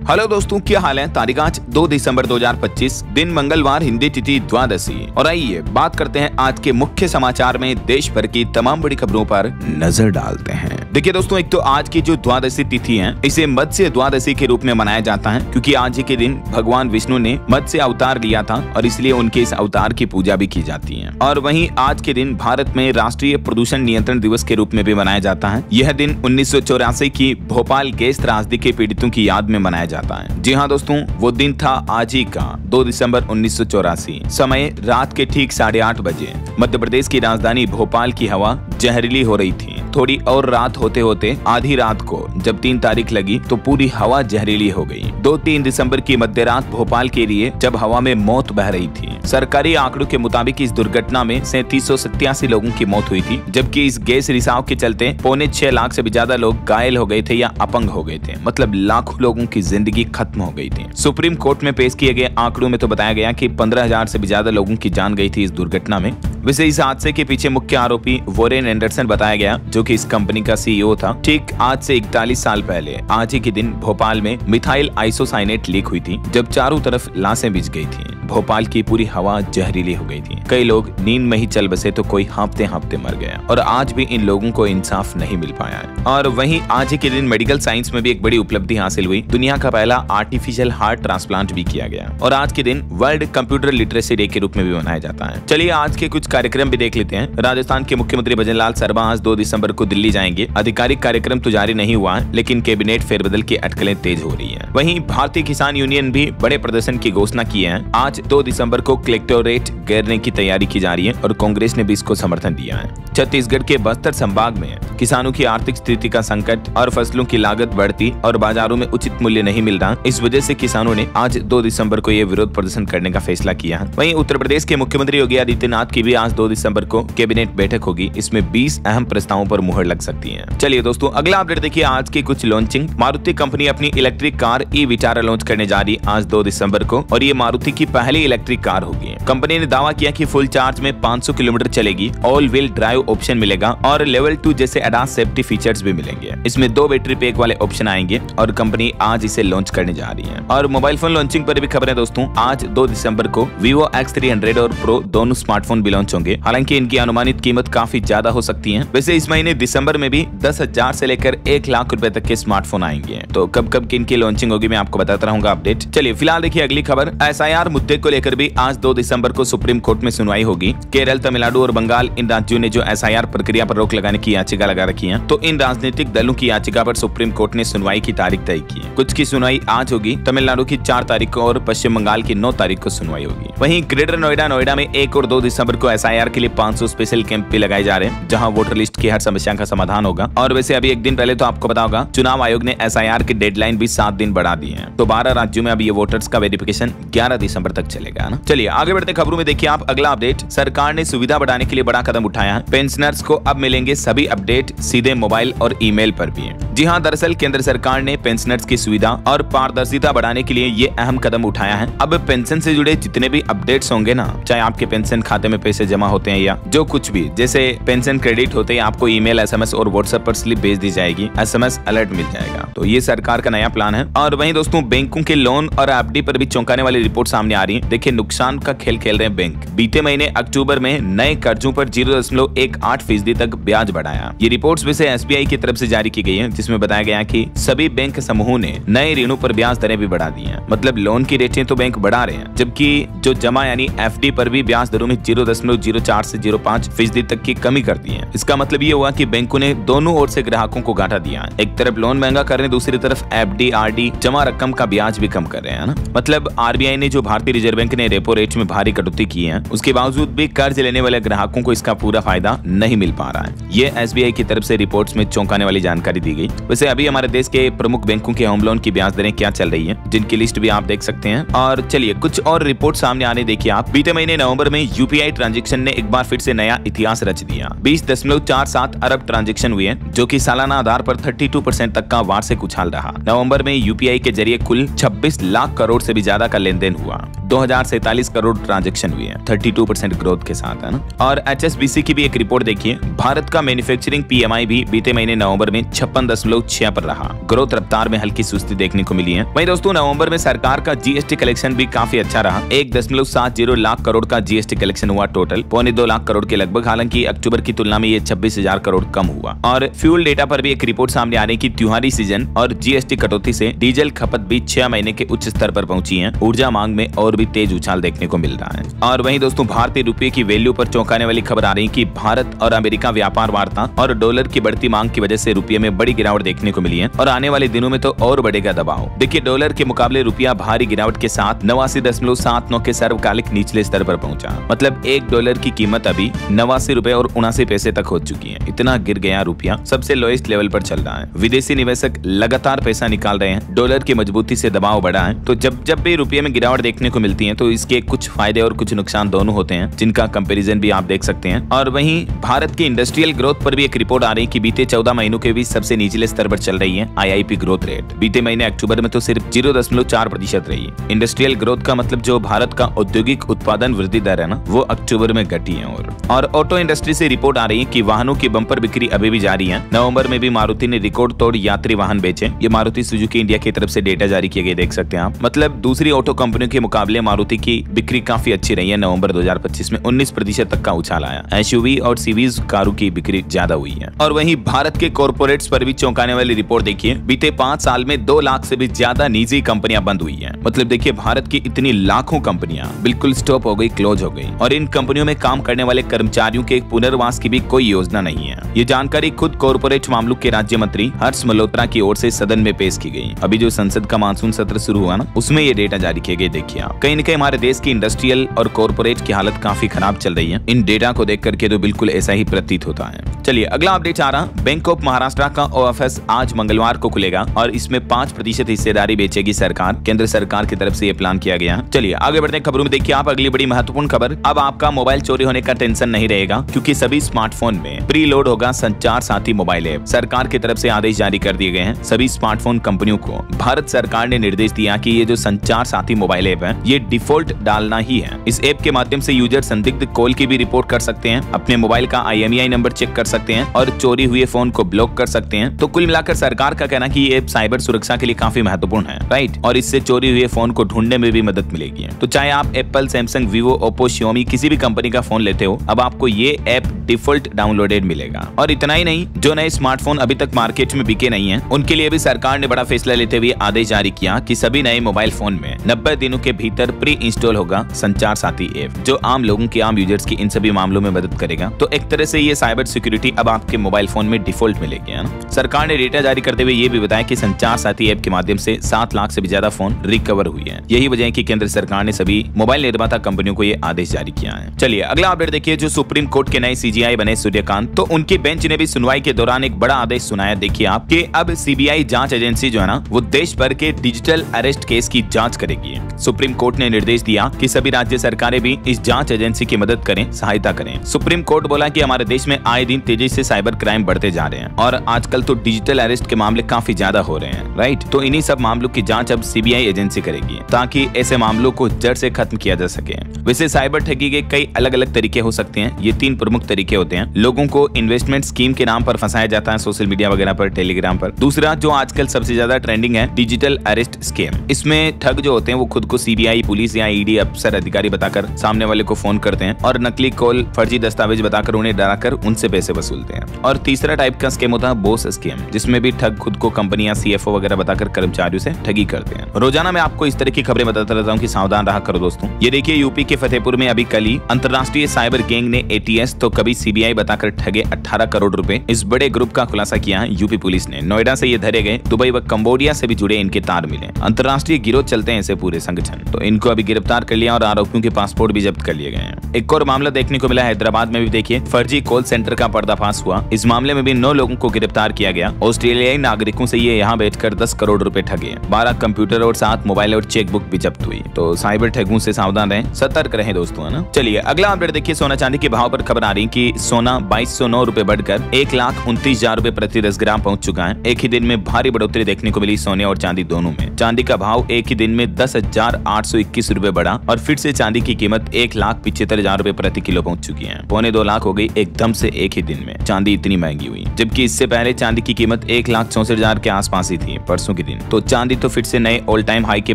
Hello दोस्तों, क्या हाल है। तारीख आज 2 दिसंबर 2025, दिन मंगलवार, हिंदी तिथि द्वादशी। और आइए बात करते हैं आज के मुख्य समाचार में देश भर की तमाम बड़ी खबरों पर नजर डालते हैं। देखिए दोस्तों, एक तो आज की जो द्वादशी तिथि है इसे मत्स्य द्वादशी के रूप में मनाया जाता है, क्योंकि आज ही के दिन भगवान विष्णु ने मत्स्य अवतार लिया था और इसलिए उनके इस अवतार की पूजा भी की जाती है। और वहीं आज के दिन भारत में राष्ट्रीय प्रदूषण नियंत्रण दिवस के रूप में भी मनाया जाता है। यह दिन 1984 की भोपाल गैस त्रासदी के पीड़ितों की याद में मनाया जाता है। जी हाँ दोस्तों, वो दिन था आज ही का 2 दिसंबर 1984। समय रात के ठीक 8:30 बजे। मध्य प्रदेश की राजधानी भोपाल की हवा जहरीली हो रही थी। थोड़ी और रात होते होते आधी रात को जब 3 तारीख लगी तो पूरी हवा जहरीली हो गई। 2-3 दिसंबर की मध्य रात भोपाल के लिए जब हवा में मौत बह रही थी। सरकारी आंकड़ों के मुताबिक इस दुर्घटना में 3787 लोगों की मौत हुई थी, जबकि इस गैस रिसाव के चलते 6.25 लाख से भी ज्यादा लोग घायल हो गए थे या अपंग हो गए थे। मतलब लाखों लोगों की जिंदगी खत्म हो गई थी। सुप्रीम कोर्ट में पेश किए गए आंकड़ों में तो बताया गया कि 15,000 से भी ज्यादा लोगों की जान गई थी इस दुर्घटना में। वैसे इस हादसे के पीछे मुख्य आरोपी वोरेन एंडरसन बताया गया, जो कि इस कंपनी का सीईओ था। ठीक आज से 41 साल पहले आज ही के दिन भोपाल में मिथाइल आइसोसाइनेट लीक हुई थी, जब चारों तरफ लाशें बिछ गई थी। भोपाल की पूरी हवा जहरीली हो गई थी। कई लोग नींद में ही चल बसे तो कोई हाँफते हाँफते मर गया और आज भी इन लोगों को इंसाफ नहीं मिल पाया है। और वहीं आज ही के दिन मेडिकल साइंस में भी एक बड़ी उपलब्धि हासिल हुई। दुनिया का पहला आर्टिफिशियल हार्ट ट्रांसप्लांट भी किया गया और आज के दिन वर्ल्ड कंप्यूटर लिटरेसी डे के रूप में भी मनाया जाता है। चलिए आज के कुछ कार्यक्रम भी देख लेते हैं। राजस्थान के मुख्यमंत्री भजनलाल शर्मा आज 2 दिसंबर को दिल्ली जाएंगे। आधिकारिक कार्यक्रम तो जारी नहीं हुआ है, लेकिन कैबिनेट फेरबदल की अटकलें तेज हो रही है। वहीं भारतीय किसान यूनियन भी बड़े प्रदर्शन की घोषणा की है। आज 2 दिसंबर को कलेक्टोरेट घेरने की तैयारी की जा रही है और कांग्रेस ने भी इसको समर्थन दिया है। छत्तीसगढ़ के बस्तर संभाग में किसानों की आर्थिक स्थिति का संकट और फसलों की लागत बढ़ती और बाजारों में उचित मूल्य नहीं मिल रहा, इस वजह से किसानों ने आज 2 दिसंबर को ये विरोध प्रदर्शन करने का फैसला किया है। वहीं उत्तर प्रदेश के मुख्यमंत्री योगी आदित्यनाथ की भी आज 2 दिसंबर को कैबिनेट बैठक होगी। इसमें 20 अहम प्रस्तावों पर मुहर लग सकती है। चलिए दोस्तों, अगला अपडेट देखिए आज की कुछ लॉन्चिंग। मारुति कंपनी अपनी electric car e Vitara launch करने जा रही आज 2 दिसंबर को और ये मारुति की पहली इलेक्ट्रिक कार होगी। कंपनी ने दावा किया कि फुल चार्ज में 500 किलोमीटर चलेगी, ऑल व्हील ड्राइव ऑप्शन मिलेगा और लेवल 2 जैसे एडवांस सेफ्टी फीचर्स भी मिलेंगे। इसमें 2 बैटरी पैक वाले ऑप्शन आएंगे और कंपनी आज इसे लॉन्च करने जा रही है। और मोबाइल फोन लॉन्चिंग पर भी खबर है दोस्तों। आज 2 दिसंबर को Vivo X300 और Pro दोनों स्मार्टफोन भी लॉन्च होंगे। हालांकि इनकी अनुमानित कीमत काफी ज्यादा हो सकती है। वैसे इस महीने दिसंबर में भी 10,000 से लेकर 1 लाख रुपए तक के स्मार्टफोन आएंगे। तो कब कब की इनकी लॉन्चिंग होगी मैं आपको बताता रहूंगा अपडेट। चलिए फिलहाल देखिए अगली खबर। SIR मुद्दे को लेकर भी आज 2 दिसंबर को सुप्रीम कोर्ट में सुनवाई होगी। केरल, तमिलनाडु और बंगाल इन राज्यों ने जो SIR प्रक्रिया पर रोक लगाने की याचिका लगा रखी है, तो इन राजनीतिक दलों की याचिका पर सुप्रीम कोर्ट ने सुनवाई की तारीख तय की है। कुछ की सुनवाई आज होगी, तमिलनाडु की 4 तारीख को और पश्चिम बंगाल की 9 तारीख को सुनवाई होगी। वहीं ग्रेटर नोएडा में 1 और 2 दिसंबर को SIR के लिए 500 स्पेशल कैंप भी लगाए जा रहे हैं, जहां वोटर लिस्ट की हर समस्या का समाधान होगा। और वैसे अभी एक दिन पहले तो आपको पता होगा, चुनाव आयोग ने SIR की डेडलाइन भी 7 दिन बढ़ा दी है। तो 12 राज्यों में अब ये वोटर्स का वेरिफिकेशन 11 दिसंबर तक चलेगा ना। चलिए आगे बढ़ते खबरों में देखिए आप अगला अपडेट। सरकार ने सुविधा बढ़ाने के लिए बड़ा कदम उठाया है। पेंशनर्स को अब मिलेंगे सभी अपडेट सीधे मोबाइल और ईमेल पर भी। जी हाँ, दरअसल केंद्र सरकार ने पेंशनर्स की सुविधा और पारदर्शिता बढ़ाने के लिए ये अहम कदम उठाया है। अब पेंशन से जुड़े जितने भी अपडेट्स होंगे ना, चाहे आपके पेंशन खाते में पैसे जमा होते हैं या जो कुछ भी, जैसे पेंशन क्रेडिट होते हैं, आपको ईमेल, SMS और व्हाट्सएप पर स्लिप भेज दी जाएगी। SMS अलर्ट मिल जाएगा। तो ये सरकार का नया प्लान है। और वहीं दोस्तों, बैंकों के लोन और FD पर भी चौंकाने वाली रिपोर्ट सामने आ रही है। देखिए, नुकसान का खेल खेल रहे हैं बैंक। बीते महीने अक्टूबर में नए कर्जों पर 0.18% तक ब्याज बढ़ाया। ये रिपोर्ट्स वैसे SBI की तरफ से जारी की गई है, जिसमें बताया गया कि सभी बैंक समूहों ने नए ऋणों पर ब्याज दरें भी बढ़ा दी हैं। मतलब लोन की रेटें तो बैंक बढ़ा रहे हैं, जबकि जो जमा यानी FD पर भी ब्याज दरों में 0.04 से 0.5% तक की कमी कर दी है। इसका मतलब ये हुआ कि बैंकों ने दोनों ओर से ग्राहकों को घाटा दिया। एक तरफ लोन महंगा कर रहे हैं, दूसरी तरफ FD RD जमा रकम का ब्याज भी कम कर रहे हैं ना। मतलब RBI ने, जो भारतीय रिजर्व बैंक ने रेपो रेट में भारी कटौती की है, उसके बावजूद भी कर्ज लेने वाले ग्राहकों को इसका पूरा फायदा नहीं मिल पा रहा है। ये SBI की तरफ से रिपोर्ट्स में चौंकाने वाली जानकारी दी गई। वैसे अभी हमारे देश के प्रमुख बैंकों के होम लोन की ब्याज दरें क्या चल रही है, जिनकी लिस्ट भी आप देख सकते हैं। और चलिए कुछ और रिपोर्ट सामने आने देखिए आप। बीते महीने नवंबर में UPI ट्रांजैक्शन ने एक बार फिर से नया इतिहास रच दिया। 20.47 अरब ट्रांजैक्शन हुए, जो कि सालाना आधार पर 32% तक का वार्षिक उछाल रहा। नवंबर में UPI के जरिए कुल 26 लाख करोड़ से भी ज्यादा का लेन देन हुआ। 2047 करोड़ ट्रांजैक्शन हुए हैं, 32% ग्रोथ के साथ, है ना। और HSBC की भी एक रिपोर्ट देखिए, भारत का मैन्युफैक्चरिंग PMI भी बीते महीने नवंबर में 56.6 पर रहा। ग्रोथ रफ्तार में हल्की सुस्ती देखने को मिली है। वहीं दोस्तों नवंबर में सरकार का GST कलेक्शन भी काफी अच्छा रहा। 1.70 लाख करोड़ का GST कलेक्शन हुआ टोटल, 2.25 लाख करोड़ के लगभग। हालांकि अक्टूबर की तुलना में ये 26,000 करोड़ कम हुआ। और फ्यूल डेटा पर भी एक रिपोर्ट सामने आ रही है कि त्योहारी सीजन और GST कटौती से डीजल खपत भी 6 महीने के उच्च स्तर पर पहुंची है। ऊर्जा मांग में और भी तेज उछाल देखने को मिल रहा है। और वहीं दोस्तों भारतीय रुपये की वैल्यू पर चौंकाने वाली खबर आ रही है कि भारत और अमेरिका व्यापार वार्ता और डॉलर की बढ़ती मांग की वजह से रुपये में बड़ी गिरावट देखने को मिली है और आने वाले दिनों में तो और बढ़ेगा दबाव। देखिए डॉलर के मुकाबले रुपया भारी गिरावट के साथ 89.79 के सर्वकालिक निचले स्तर पर पहुंचा। मतलब $1 की कीमत अभी 89 रुपए और 79 पैसे तक हो चुकी है। इतना गिर गया रुपया, सबसे लोएस्ट लेवल पर चल रहा है। विदेशी निवेशक लगातार पैसा निकाल रहे हैं, डॉलर की मजबूती से दबाव बढ़ा है। तो जब भी रुपये में गिरावट देखने को मिलती है तो इसके कुछ फायदे और कुछ नुकसान दोनों होते हैं, जिनका कंपैरिजन भी आप देख सकते हैं। और वहीं भारत की इंडस्ट्रियल ग्रोथ पर भी एक रिपोर्ट आ रही है कि बीते 14 महीनों के बीच सबसे निचले स्तर पर चल रही है IIP ग्रोथ रेट। बीते महीने अक्टूबर में तो सिर्फ 0.4% रही। इंडस्ट्रियल ग्रोथ का मतलब जो भारत का औद्योगिक उत्पादन वृद्धि दर है ना, वो अक्टूबर में घटी है। और ऑटो इंडस्ट्री से रिपोर्ट आ रही है कि वाहनों की बम्पर बिक्री अभी भी जारी है। नवंबर में भी मारुति ने रिकॉर्ड तोड़ यात्री वाहन बेचे। ये मारुति सुजुकी इंडिया की तरफ से डेटा जारी किए गए, देख सकते हैं आप। मतलब दूसरी ऑटो कंपनियों के मुकाबले मारुति की बिक्री काफी अच्छी रही है। नवंबर 2025 में 19% तक का उछाल आया। SUV और सीवीज कारों की बिक्री ज्यादा हुई है। और वहीं भारत के कॉर्पोरेट्स पर भी चौंकाने वाली रिपोर्ट देखिए, बीते 5 साल में 2 लाख से भी ज्यादा निजी कंपनियां बंद हुई हैं। मतलब देखिए भारत की इतनी लाखों कंपनियां बिल्कुल स्टॉप हो गई, क्लोज हो गई। और इन कंपनियों में काम करने वाले कर्मचारियों के पुनर्वास की भी कोई योजना नहीं है। ये जानकारी खुद कॉर्पोरेट मामलों के राज्य मंत्री हर्ष मल्होत्रा की ओर से सदन में पेश की गई। अभी जो संसद का मानसून सत्र शुरू हुआ ना, उसमें ये डेटा जारी किए गए। देखिए आप, कहीं न कहीं हमारे देश की इंडस्ट्रियल और कॉर्पोरेट की हालत काफी खराब चल रही है। इन डेटा को देख करके तो बिल्कुल ऐसा ही प्रतीत होता है। चलिए अगला अपडेट आ रहा, बैंक ऑफ महाराष्ट्र का OFS आज मंगलवार को खुलेगा और इसमें 5% हिस्सेदारी बेचेगी सरकार। केंद्र सरकार की तरफ से ये प्लान किया गया। चलिए आगे बढ़ते हैं खबरों में। देखिए आप, अगली बड़ी महत्वपूर्ण खबर, अब आपका मोबाइल चोरी होने का टेंशन नहीं रहेगा, क्योंकि सभी स्मार्टफोन में प्री लोड होगा संचार साथी मोबाइल ऐप। सरकार की तरफ से आदेश जारी कर दिए गए हैं। सभी स्मार्टफोन कंपनियों को भारत सरकार ने निर्देश दिया कि ये जो संचार साथी मोबाइल ऐप है, ये डिफॉल्ट डालना ही है। इस ऐप के माध्यम से यूजर संदिग्ध कॉल की भी रिपोर्ट कर सकते हैं, अपने मोबाइल का IMEI नंबर चेक कर सकते हैं और चोरी हुए फोन को ब्लॉक कर सकते हैं। तो कुल मिलाकर सरकार का कहना कि ये ऐप साइबर सुरक्षा के लिए काफी महत्वपूर्ण है, राइट। और इससे चोरी हुए फोन को ढूंढने में भी मदद मिलेगी। तो चाहे आप Apple, Samsung, Vivo, Oppo, Xiaomi किसी भी कंपनी का फोन लेते हो, अब आपको ये ऐप डिफॉल्ट डाउनलोडेड मिलेगा। और इतना ही नहीं, जो नए स्मार्टफोन अभी तक मार्केट में बिके नहीं है, उनके लिए भी सरकार ने बड़ा फैसला लेते हुए आदेश जारी किया कि सभी नए मोबाइल फोन में 90 दिनों के भीतर प्री इंस्टॉल होगा संचार साथी ऐप, जो आम लोगों की, आम यूजर्स की इन सभी मामलों में मदद करेगा। तो एक तरह से ये साइबर सिक्योरिटी अब आपके मोबाइल फोन में डिफॉल्ट मिलेगी, है ना। सरकार ने डेटा जारी करते हुए ये भी बताया कि संचार साथी ऐप के माध्यम से 7 लाख से भी ज्यादा फोन रिकवर हुई है। यही वजह है कि केंद्र सरकार ने सभी मोबाइल निर्माता कंपनियों को ये आदेश जारी किया है। चलिए अगला अपडेट देखिए, जो सुप्रीम कोर्ट के नए CGI बने सूर्यकांत, तो उनकी बेंच ने भी सुनवाई के दौरान एक बड़ा आदेश सुनाया। देखिए आप, कि अब CBI जांच एजेंसी जो है ना, वो देश भर के डिजिटल अरेस्ट केस की जांच करेगी। सुप्रीम कोर्ट ने निर्देश दिया कि सभी राज्य सरकारें भी इस जांच एजेंसी की मदद करें, सहायता करें। सुप्रीम कोर्ट बोला कि हमारे देश में आए दिन तेजी से साइबर क्राइम बढ़ते जा रहे हैं और आजकल तो डिजिटल अरेस्ट के मामले काफी ज्यादा हो रहे हैं, राइट। तो इन्हीं सब मामलों की जांच अब CBI एजेंसी करेगी, ताकि ऐसे मामलों को जड़ से खत्म किया जा सके। वैसे साइबर ठगी के कई अलग अलग तरीके हो सकते हैं। ये 3 प्रमुख तरीके होते हैं। लोगों को इन्वेस्टमेंट स्कीम के नाम पर फंसाया जाता है सोशल मीडिया वगैरह पर, टेलीग्राम पर। दूसरा जो आजकल सबसे ज्यादा ट्रेंडिंग है, डिजिटल अरेस्ट स्कीम। इसमें ठग जो होते हैं वो खुद को CBI, पुलिस या ED अफसर, अधिकारी बताकर सामने वाले को फोन करते हैं और नकली कॉल, फर्जी दस्तावेज बताकर उन्हें डराकर उनसे पैसे वसूलते हैं। और तीसरा टाइप का स्कीम होता है बॉस स्कीम, जिसमें भी ठग खुद को कंपनी या CFO वगैरह बताकर कर्मचारियों से ठगी करते हैं। रोजाना मैं आपको इस तरह की खबरें बताता रहता हूँ कि सावधान रहा करो दोस्तों। ये देखिए, यूपी के फतेहपुर में अभी कल ही अंतर्राष्ट्रीय साइबर गैंग ने ATS तो कभी CBI बताकर ठगे 18 करोड़ रुपए। इस बड़े ग्रुप का खुलासा किया है यूपी पुलिस ने। नोएडा से ये धरे गए, दुबई व कंबोडिया से भी जुड़े इनके तार मिले। अंतर्राष्ट्रीय गिरोह चलते हैं ऐसे पूरे संगठन। तो इनको अभी गिरफ्तार कर लिया और आरोपियों के पासपोर्ट भी जब्त कर लिए गए हैं। एक और मामला देखने को मिला हैदराबाद में भी। देखिए, फर्जी कॉल सेंटर का पर्दाफाश हुआ। इस मामले में भी 9 लोगों को गिरफ्तार किया गया। ऑस्ट्रेलियाई नागरिकों से ये यहाँ बैठकर 10 करोड़ रुपए ठगे। 12 कंप्यूटर और 7 मोबाइल और चेकबुक भी जब्त हुई। तो साइबर ठगों से सावधान रहें, सतर्क रहें दोस्तों, है ना। चलिए अगला अपडेट देखिए, सोना चांदी के भाव पर खबर आ रही कि सोना 2209 रुपए बढ़कर 1,29,000 रुपए प्रति 10 ग्राम पहुंच चुका है। एक ही दिन में भारी बढ़ोतरी देखने को मिली सोने और चांदी दोनों में। चांदी का भाव एक ही दिन में 10,800 ₹121 बढ़ा और फिर से चांदी की कीमत 1,75,000 रुपए प्रति किलो पहुंच चुकी है। 1.25 लाख हो गई एकदम से एक ही दिन में। चांदी इतनी महंगी हुई, जबकि इससे पहले चांदी की कीमत 1,64,000 के आसपास ही थी परसों के दिन। तो चांदी तो फिर से नए ऑल टाइम हाई के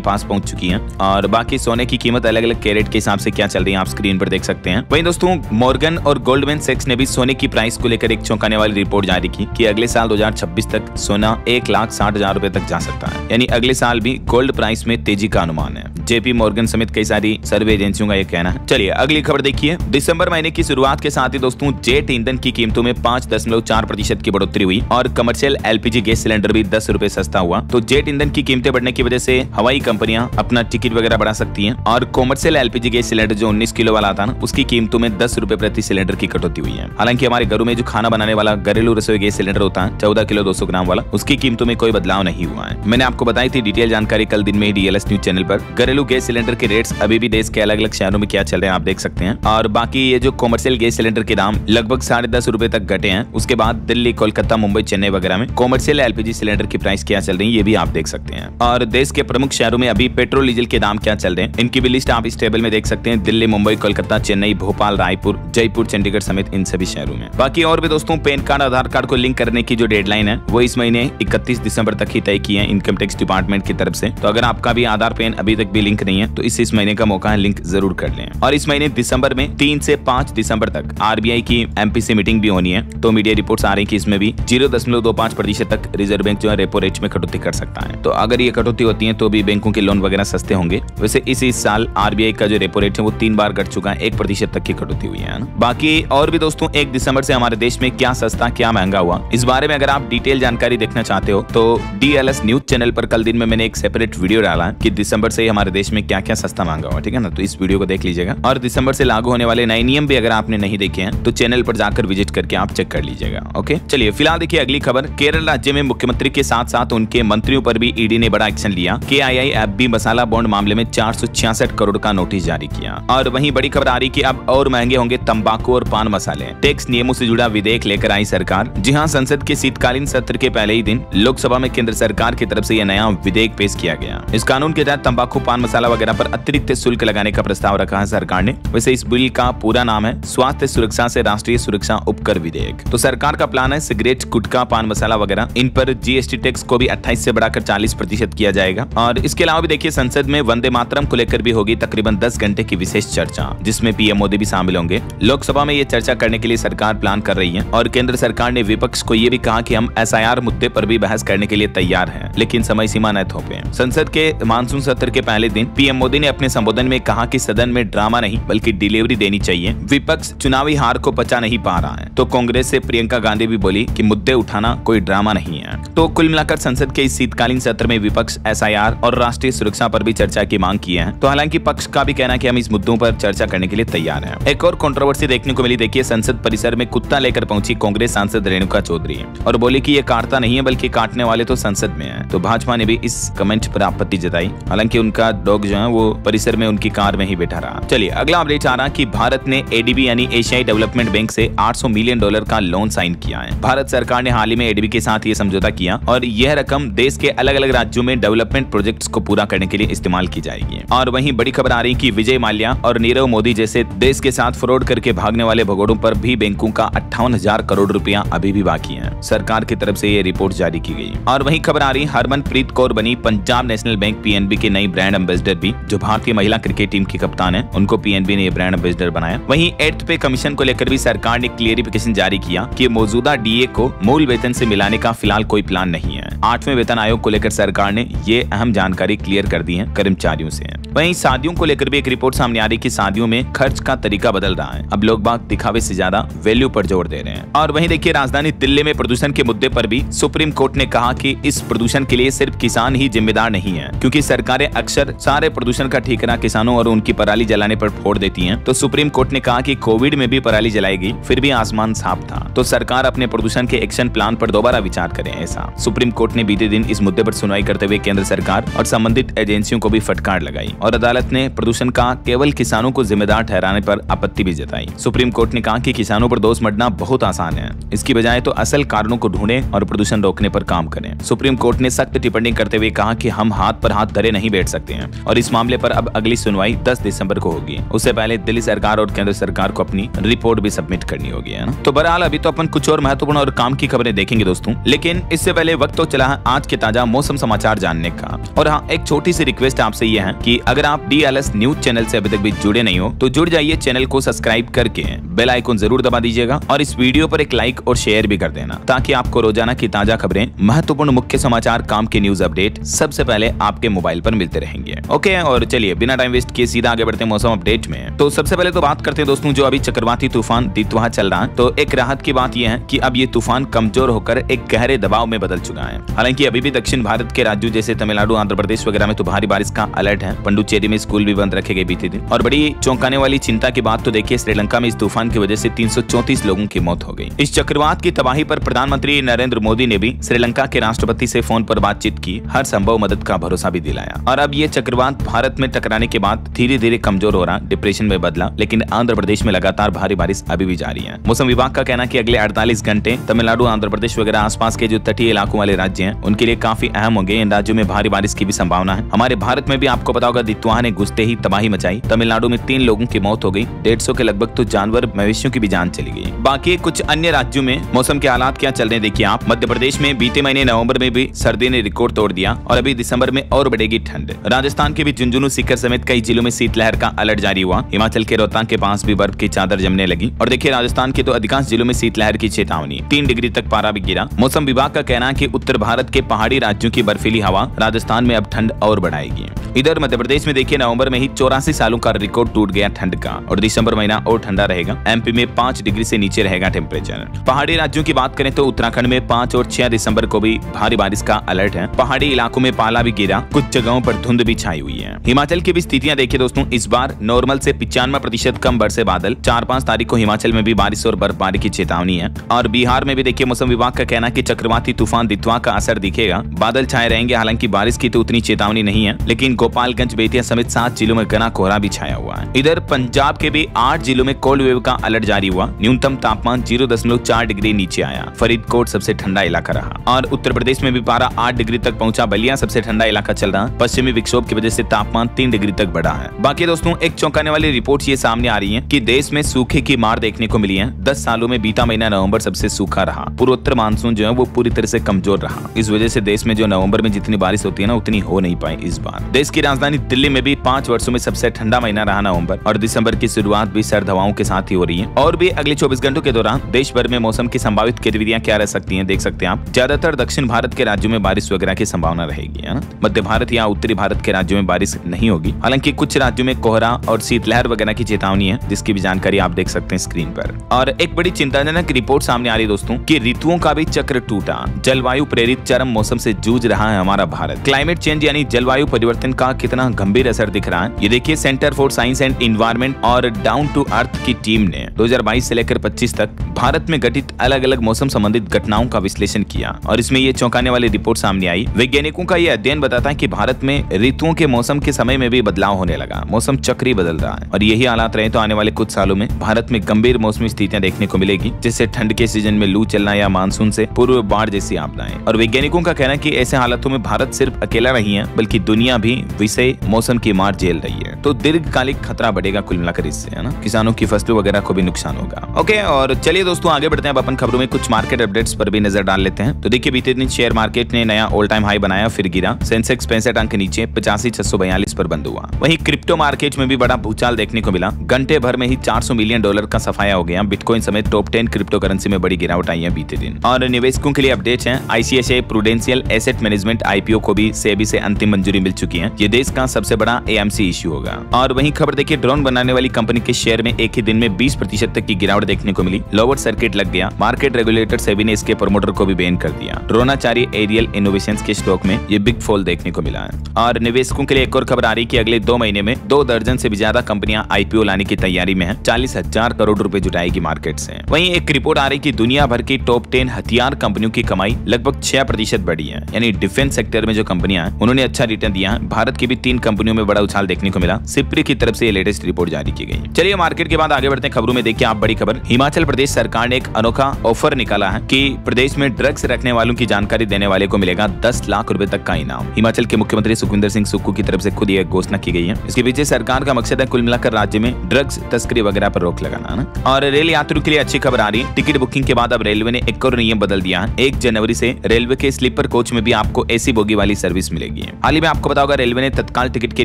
पास पहुंच चुकी है। और बाकी सोने की कीमत अलग अलग कैरेट के हिसाब से क्या चल रही है आप स्क्रीन पर देख सकते हैं। वहीं दोस्तों मॉर्गन और गोल्डमैन सैक्स ने भी सोने की प्राइस को लेकर एक चौंकाने वाली रिपोर्ट जारी की कि अगले साल 2026 तक सोना 1,60,000 रुपए तक जा सकता है। यानी अगले साल भी गोल्ड प्राइस में तेजी का अनुमान है। जेपी मॉर्गन समेत कई सारी सर्वे एजेंसियों का ये कहना है। चलिए अगली खबर देखिए। दिसंबर महीने की शुरुआत के साथ ही दोस्तों जेट ईंधन की कीमतों में 5.4% की बढ़ोतरी हुई और कमर्शियल एलपीजी गैस सिलेंडर भी 10 रुपए सस्ता हुआ। तो जेट ईंधन की कीमतें बढ़ने की वजह से हवाई कंपनियां अपना टिकट वगैरह बढ़ा सकती हैं और कमर्शियल एलपीजी गैस सिलेंडर जो 19 किलो वाला था ना, उसकी कीमतों में 10 रुपए प्रति सिलेंडर की कटौती हुई है। हालांकि हमारे घरों में जो खाना बनाने वाला घरेलू रसोई गैस सिलेंडर होता है 14 किलो 200 ग्राम वाला, उसकी कीमतों में कोई बदलाव नहीं हुआ है। मैंने आपको बताई थी डिटेल जानकारी कल दिन में ही डीएलएस न्यूज चैनल पर। घरेलू गैस सिलेंडर के रेट्स अभी भी देश के अलग अलग शहरों में क्या चल रहे हैं आप देख सकते हैं। और बाकी ये जो कमर्शियल गैस सिलेंडर के दाम लगभग 10.5 रुपए तक घटे हैं। उसके बाद दिल्ली, कोलकाता, मुंबई, चेन्नई वगैरह में कमर्शियल एलपीजी सिलेंडर की प्राइस क्या चल रही है ये भी आप देख सकते हैं। और देश के प्रमुख शहरों में अभी पेट्रोल डीजल के दाम क्या चल रहे हैं इनकी भी लिस्ट आप इस टेबल में देख सकते हैं। दिल्ली, मुंबई, कोलकाता, चेन्नई, भोपाल, रायपुर, जयपुर, चंडीगढ़ समेत इन सभी शहरों में। बाकी और भी दोस्तों पैन कार्ड, आधार कार्ड को लिंक करने की जो डेडलाइन है वो इस महीने 31 दिसंबर तक ही तय की है इनकम टैक्स डिपार्टमेंट की तरफ से। तो अगर आपका भी आधार पैन अभी तक भी लिंक नहीं है तो इस महीने का मौका है, लिंक जरूर कर लें। और इस महीने दिसंबर में 3 से 5 दिसंबर तक आरबीआई की एमपीसी मीटिंग भी होनी है। तो मीडिया रिपोर्ट्स आ रही है कि इसमें भी 0.25% तक रिजर्व बैंक जो है रेपो रेट में कटौती कर सकता है। तो अगर ये कटौती होती है तो भी बैंकों के लोन वगैरह सस्ते होंगे। वैसे इसी साल आरबीआई का जो रेपो रेट है वो 3 बार घट चुका है, 1% तक की कटौती हुई है ना। बाकी और भी दोस्तों 1 दिसंबर से हमारे देश में क्या सस्ता क्या महंगा हुआ इस बारे में अगर आप डिटेल जानकारी देखना चाहते हो तो डीएलएस न्यूज चैनल पर कल दिन में मैंने एक सेपरेट वीडियो डाला है कि दिसंबर से हमारे देश में क्या क्या सस्ता महंगा हुआ, ठीक है ना। तो इस वीडियो को देख लीजिएगा। और दिसंबर से लागू होने वाले नए नियम भी अगर आपने नहीं देखे हैं तो चैनल पर जाकर विजिट करके आप चेक कर लीजिएगा। ओके चलिए फिलहाल देखिए अगली खबर। केरल राज्य में मुख्यमंत्री के साथ साथ उनके मंत्रियों पर भी ईडी ने बड़ा एक्शन लिया। KIIFB मसाला बॉन्ड मामले में 466 करोड़ का नोटिस जारी किया। और वहीं बड़ी खबर आ रही कि अब और महंगे होंगे तंबाकू और पान मसाले। टैक्स नियमों से जुड़ा विधेयक लेकर आई सरकार। जी हां, संसद के शीतकालीन सत्र के पहले ही दिन लोकसभा में केंद्र सरकार की तरफ से यह नया विधेयक पेश किया गया। इस कानून के तहत तंबाकू, पान मसाला वगैरह पर अतिरिक्त शुल्क लगाने का प्रस्ताव रखा है सरकार ने। वैसे इस बिल का पूरा नाम है स्वास्थ्य सुरक्षा से राष्ट्रीय सुरक्षा उपकर विधेयक। तो सरकार का प्लान है सिगरेट, गुटखा, पान मसाला वगैरह इन पर जीएसटी टैक्स को भी 28 से बढ़ाकर 40% किया जाएगा। और इसके अलावा भी देखिए संसद में वंदे मातरम को लेकर भी होगी तकरीबन 10 घंटे की विशेष चर्चा, जिसमें पीएम मोदी भी शामिल होंगे। लोकसभा में ये चर्चा करने के लिए सरकार प्लान कर रही है। और केंद्र सरकार ने विपक्ष को ये भी कहा कि हम SIR मुद्दे पर भी बहस करने के लिए तैयार हैं, लेकिन समय सीमा न थोपे। संसद के मानसून सत्र के पहले दिन पीएम मोदी ने अपने संबोधन में कहा कि सदन में ड्रामा नहीं बल्कि डिलीवरी देनी चाहिए। विपक्ष चुनावी हार को पचा नहीं पा रहा है। तो कांग्रेस से प्रियंका गांधी भी बोली कि मुद्दे उठाना कोई ड्रामा नहीं है। तो कुल मिलाकर संसद के इस शीतकालीन सत्र में विपक्ष SIR और राष्ट्रीय सुरक्षा पर भी चर्चा की मांग की है। तो हालांकि पक्ष का भी कहना है कि हम इस मुद्दों पर चर्चा करने के लिए तैयार हैं। एक और कंट्रोवर्सी देखने को मिली। देखिए संसद परिसर में कुत्ता लेकर पहुंची कांग्रेस सांसद रेणुका चौधरी और बोली कि ये काटता नहीं है बल्कि काटने वाले तो संसद में है। तो भाजपा ने भी इस कमेंट पर आपत्ति जताई। हालांकि उनका डॉग जो है वो परिसर में उनकी कार में ही बैठा रहा। चलिए अगला अपडेट आ रहा कि भारत ने ADB यानी एशियाई डेवलपमेंट बैंक से $800 मिलियन का लोन साइन किया है। भारत सरकार ने हाल ही में ADB के साथ ये समझौता किया और यह रकम देश के अलग अलग राज्यों में डेवलपमेंट प्रोजेक्ट्स को पूरा करने के लिए इस्तेमाल की जाएगी। और वहीं बड़ी खबर आ रही कि विजय माल्या और नीरव मोदी जैसे देश के साथ फ्रॉड करके भागने वाले भगोड़ों पर भी बैंकों का 58,000 करोड़ रुपया अभी भी बाकी है। सरकार की तरफ से ये रिपोर्ट जारी की गई। और वहीं खबर आ रही हरमनप्रीत कौर बनी पंजाब नेशनल बैंक PNB के नई ब्रांड एम्बेसडर भी। जो भारतीय महिला क्रिकेट टीम की कप्तान है उनको PNB ने ब्रांड एम्बेसडर बनाया। वहीं 8th पे कमीशन को लेकर भी सरकार ने क्लियरिफिकेशन जारी किया कि मौजूदा DA को मूल वेतन से मिलाने का फिलहाल कोई प्लान नहीं है। 8वें वेतन आयोग को लेकर सरकार ने ये अहम जानकारी क्लियर कर दी है कर्मचारियों से। वहीं शादियों को लेकर भी एक रिपोर्ट सामने आ रही कि शादियों में खर्च का तरीका बदल रहा है। अब लोग बाग दिखावे से ज्यादा वैल्यू पर जोर दे रहे हैं। और वहीं देखिए राजधानी दिल्ली में प्रदूषण के मुद्दे पर भी सुप्रीम कोर्ट ने कहा कि इस प्रदूषण के लिए सिर्फ किसान ही जिम्मेदार नहीं है, क्योंकि सरकारें अक्सर सारे प्रदूषण का ठिकाना किसानों और उनकी पराली जलाने पर फोड़ देती हैं। तो सुप्रीम कोर्ट ने कहा कि कोविड में भी पराली जलाई गई फिर भी आसमान साफ था। तो सरकार अपने प्रदूषण के एक्शन प्लान पर दोबारा विचार करे, ऐसा सुप्रीम कोर्ट ने बीते दिन इस मुद्दे पर सुनवाई करते हुए केंद्र सरकार और संबंधित एजेंसियों को भी फटकार लगाई। और अदालत ने प्रदूषण का केवल किसानों को जिम्मेदार ठहराने पर आपत्ति भी जताई। सुप्रीम कोर्ट ने कहा कि किसानों पर दोष मढ़ना बहुत आसान है, इसकी बजाय तो असल कारणों को ढूंढें और प्रदूषण रोकने पर काम करें। सुप्रीम कोर्ट ने सख्त टिप्पणी करते हुए कहा कि हम हाथ पर हाथ धरे नहीं बैठ सकते हैं और इस मामले पर अब अगली सुनवाई 10 दिसंबर को होगी। उससे पहले दिल्ली सरकार और केंद्र सरकार को अपनी रिपोर्ट भी सबमिट करनी होगी, है ना। तो बहरहाल अभी तो अपन कुछ और महत्वपूर्ण और काम की खबरें देखेंगे दोस्तों, लेकिन इससे पहले वक्त तो चला है आज के ताजा मौसम समाचार जानने का। और हाँ, एक छोटी सी रिक्वेस्ट आपसे यह है कि अगर आप DLS न्यूज चैनल से अभी तक भी जुड़े नहीं हो तो जुड़ जाइए, चैनल को सब्सक्राइब करके बेल आइकन जरूर दबा दीजिएगा और इस वीडियो पर एक लाइक और शेयर भी कर देना, ताकि आपको रोजाना की ताजा खबरें, महत्वपूर्ण मुख्य समाचार, काम के न्यूज अपडेट सबसे पहले आपके मोबाइल पर मिलते रहेंगे। ओके, और चलिए बिना टाइम वेस्ट किए सीधा आगे बढ़ते हैं मौसम अपडेट में। तो सबसे पहले तो बात करते हैं दोस्तों, जो अभी चक्रवाती तूफान दितवा चल रहा है, तो एक राहत की बात यह है कि अब ये तूफान कमजोर होकर एक गहरे दबाव में बदल चुका है। हालांकि अभी भी दक्षिण भारत के राज्यों जैसे तमिलनाडु, आंध्र प्रदेश वगैरह में तो भारी बारिश का अलर्ट है। पुडुचेरी में स्कूल भी बंद रखे गए बीते दिन। और बड़ी चौंकाने वाली चिंता की बात तो देखिए, श्रीलंका में इस तूफान की वजह से 334 लोगों की मौत हो गई। इस चक्रवात की तबाही पर प्रधानमंत्री नरेंद्र मोदी ने भी श्रीलंका के राष्ट्रपति से फोन पर बातचीत की, हर संभव मदद का भरोसा भी दिलाया। और अब ये चक्रवात भारत में टकराने के बाद धीरे धीरे कमजोर हो रहा, डिप्रेशन में बदला, लेकिन आंध्र प्रदेश में लगातार भारी बारिश अभी भी जारी है। मौसम विभाग का कहना है कि अगले 48 घंटे तमिलनाडु, आंध्र प्रदेश वगैरह आसपास के जो तटीय इलाकों वाले राज्य हैं, उनके लिए काफी अहम होंगे। इन राज्यों में भारी बारिश की भी संभावना है। हमारे भारत में भी आपको पता होगा, दितवा ने घुसते ही तबाही मचाई। तमिलनाडु में 3 लोगों की मौत हो गई, 150 के लगभग तो जानवर, मवेशियों की भी जान चली गई। बाकी कुछ अन्य राज्यों में मौसम के हालात क्या चल रहे हैं देखिए आप। मध्य प्रदेश में बीते महीने नवंबर में भी सर्दी ने रिकॉर्ड तोड़ दिया और अभी दिसंबर में और बढ़ेगी ठंड। राजस्थान के भी झुंझुनू, सीकर समेत कई जिलों में शीतलहर का अलर्ट जारी हुआ। हिमाचल के रोहतांग के पास भी बर्फ की चादर जमने लगी। और देखिए, राजस्थान के तो अधिकांश जिलों में शीतलहर की चेतावनी, 3 डिग्री तक पारा भी गिरा। मौसम विभाग का कहना है कि उत्तर भारत के पहाड़ी राज्यों की बर्फीली हवा राजस्थान में अब ठंड और बढ़ाएगी। इधर मध्य प्रदेश में देखिए, नवंबर में ही 84 सालों का रिकॉर्ड टूट गया ठंड का, और दिसंबर महीना और ठंडा रहेगा। MP में 5 डिग्री से नीचे रहेगा टेम्परेचर। पहाड़ी राज्यों की बात करें तो उत्तराखंड में 5 और 6 दिसंबर को भी भारी बारिश का अलर्ट है। पहाड़ी इलाकों में पाला भी गिरा, कुछ जगहों पर धुंध भी छाई हुई है। हिमाचल की भी स्थितियां देखिए दोस्तों, इस बार नॉर्मल से 95% कम बरसे बादल। 4-5 तारीख को हिमाचल में भी बारिश और बर्फबारी की चेतावनी है। और बिहार में भी देखिए, मौसम विभाग का कहना है कि चक्रवाती तूफान दितवा का असर दिखेगा, बादल छाए रहेंगे। हालांकि बारिश की तो उतनी चेतावनी नहीं है, लेकिन गोपालगंज, बेतिया समेत 7 जिलों में घना कोहरा भी छाया हुआ है। इधर पंजाब के भी 8 जिलों में कोल्ड वेव का अलर्ट जारी हुआ। न्यूनतम तापमान 0.4 डिग्री नीचे आया। फरीदकोट सबसे ठंडा इलाका रहा। और उत्तर प्रदेश में भी पारा 8 डिग्री तक पहुंचा। बलिया सबसे ठंडा इलाका चल रहा। पश्चिमी विक्षोभ की वजह से तापमान 3 डिग्री तक बढ़ा है। बाकी दोस्तों, एक चौंकाने वाली रिपोर्ट ये सामने आ रही है कि देश में सूखे की मार देखने को मिली है। 10 सालों में बीता महीना नवंबर सबसे सूखा रहा। पूर्वोत्तर मानसून जो है वो पूरी तरह से कमजोर रहा। इस वजह से देश में जो नवंबर में जितनी बारिश होती है ना, उतनी हो नहीं पाई इस बार। देश की राजधानी दिल्ली में भी 5 वर्षों में सबसे ठंडा महीना रहा नवंबर, और दिसंबर की शुरुआत भी सर्द हवाओं के साथ ही हो रही है। और भी अगले 24 घंटों के दौरान देश भर में मौसम की संभावित गतिविधियां क्या रह सकती हैं, देख सकते हैं आप। ज्यादातर दक्षिण भारत के राज्यों में बारिश वगैरह की संभावना रहेगी, है ना। मध्य भारत या उत्तरी भारत के राज्यों में बारिश नहीं होगी। हालांकि कुछ राज्यों में कोहरा और शीतलहर वगैरह की चेतावनी है, जिसकी भी जानकारी आप देख सकते हैं स्क्रीन पर। और एक बड़ी चिंताजनक रिपोर्ट सामने आ रही है दोस्तों कि ऋतुओं का भी चक्र टूटा। जलवायु प्रेरित चरम मौसम से जूझ रहा है हमारा भारत। क्लाइमेट चेंज यानी जलवायु परिवर्तन का कितना गंभीर असर दिख रहा है, ये देखिए। Centre for science and environment और डाउन टू अर्थ की टीम ने 2022 से लेकर 25 तक भारत में घटित अलग अलग मौसम संबंधित घटनाओं का विश्लेषण किया, और इसमें ये चौंकाने वाली रिपोर्ट सामने आई। वैज्ञानिकों का ये अध्ययन बताता है कि भारत में ऋतुओं के मौसम के समय में भी बदलाव होने लगा। मौसम चक्र ही बदल रहा है, और यही हालात रहे तो आने वाले कुछ सालों में भारत में गंभीर मौसमी स्थितियां देखने को मिलेगी, जैसे ठंड के सीजन में लू चलना या मानसून से पूर्व बाढ़ जैसी आपदाएं। और वैज्ञानिकों का कहना है कि ऐसे हालातों में भारत सिर्फ अकेला नहीं है, बल्कि दुनिया भी विषय मौसम की मार झेल रही है। तो दीर्घकालिक खतरा बढ़ेगा कुल मिलाकर इससे, है ना। किसानों की फसलों वगैरह को भी नुकसान होगा। ओके, और चलिए दोस्तों आगे बढ़ते हैं। अब अपन खबरों में कुछ मार्केट अपडेट्स पर भी नजर डाल लेते हैं। तो देखिए, बीते दिन शेयर मार्केट ने नया ऑल टाइम हाई बनाया, फिर गिरा। सेंसेक्स 65 अंक नीचे 85,642 पर बंद हुआ। वहीं क्रिप्टो मार्केट में भी बड़ा भूचाल देखने को मिला। घंटे भर में ही $400 मिलियन का सफाया हो गया। बिटकॉइन समेत टॉप 10 क्रिप्टो करेंसी में बड़ी गिरावट आई है बीते दिन। और निवेशकों के लिए अपडेट्स हैं। ICICI prudential asset management IPO को भी सेबी से अंतिम मंजूरी मिल चुकी है। ये देश का सबसे बड़ा AMC इश्यू होगा। और वहीं खबर देखिए, ड्रोन बनाने वाली कंपनी के शेयर में एक ही दिन में 20% तक की गिरावट देखने को मिली। लोअर सर्किट लग गया। मार्केट रेगुलेटर सेबी ने इसके प्रमोटर को भी बैन कर दिया। ड्रोनाचारी एरियल इनोवेशंस के स्टॉक में ये बिग फॉल देखने को मिला है। और निवेशकों के लिए एक और खबर आ रही कि अगले 2 महीने में 2 दर्जन से भी ज्यादा कंपनियां IPO लाने की तैयारी में है। 40,000 करोड़ रुपए जुटाएगी मार्केट से। वहीं एक रिपोर्ट आ रही कि दुनिया भर की टॉप 10 हथियार कंपनियों की कमाई लगभग 6% बढ़ी है। यानी डिफेंस सेक्टर में जो कंपनियां हैं उन्होंने अच्छा रिटर्न दिया है। भारत की भी 3 कंपनियों में बड़ा उछाल देखने को मिला। सिप्री की तरफ से ये लेटेस्ट रिपोर्ट जारी की गई। चलिए मार्केट के बाद आगे बढ़ते हैं खबरों में। देखिए आप बड़ी खबर, हिमाचल प्रदेश सरकार ने एक अनोखा ऑफर निकाला है कि प्रदेश में ड्रग्स रखने वालों की जानकारी देने वाले को मिलेगा 10 लाख रुपए तक का इनाम। हिमाचल के मुख्यमंत्री सुखविंदर सिंह सुक्खू की तरफ से खुद ये घोषणा की गई है। इसके पीछे सरकार का मकसद है कुल मिलाकर राज्य में ड्रग्स तस्करी वगैरह पर रोक लगाना ना। और रेल यात्रियों के लिए अच्छी खबर आ रही है, टिकट बुकिंग के बाद अब रेलवे ने एक और नियम बदल दिया है। 1 जनवरी से रेलवे के स्लीपर कोच में भी आपको एसी बोगी वाली सर्विस मिलेगी। हाल ही में आपको पता होगा रेलवे ने तत्काल टिकट के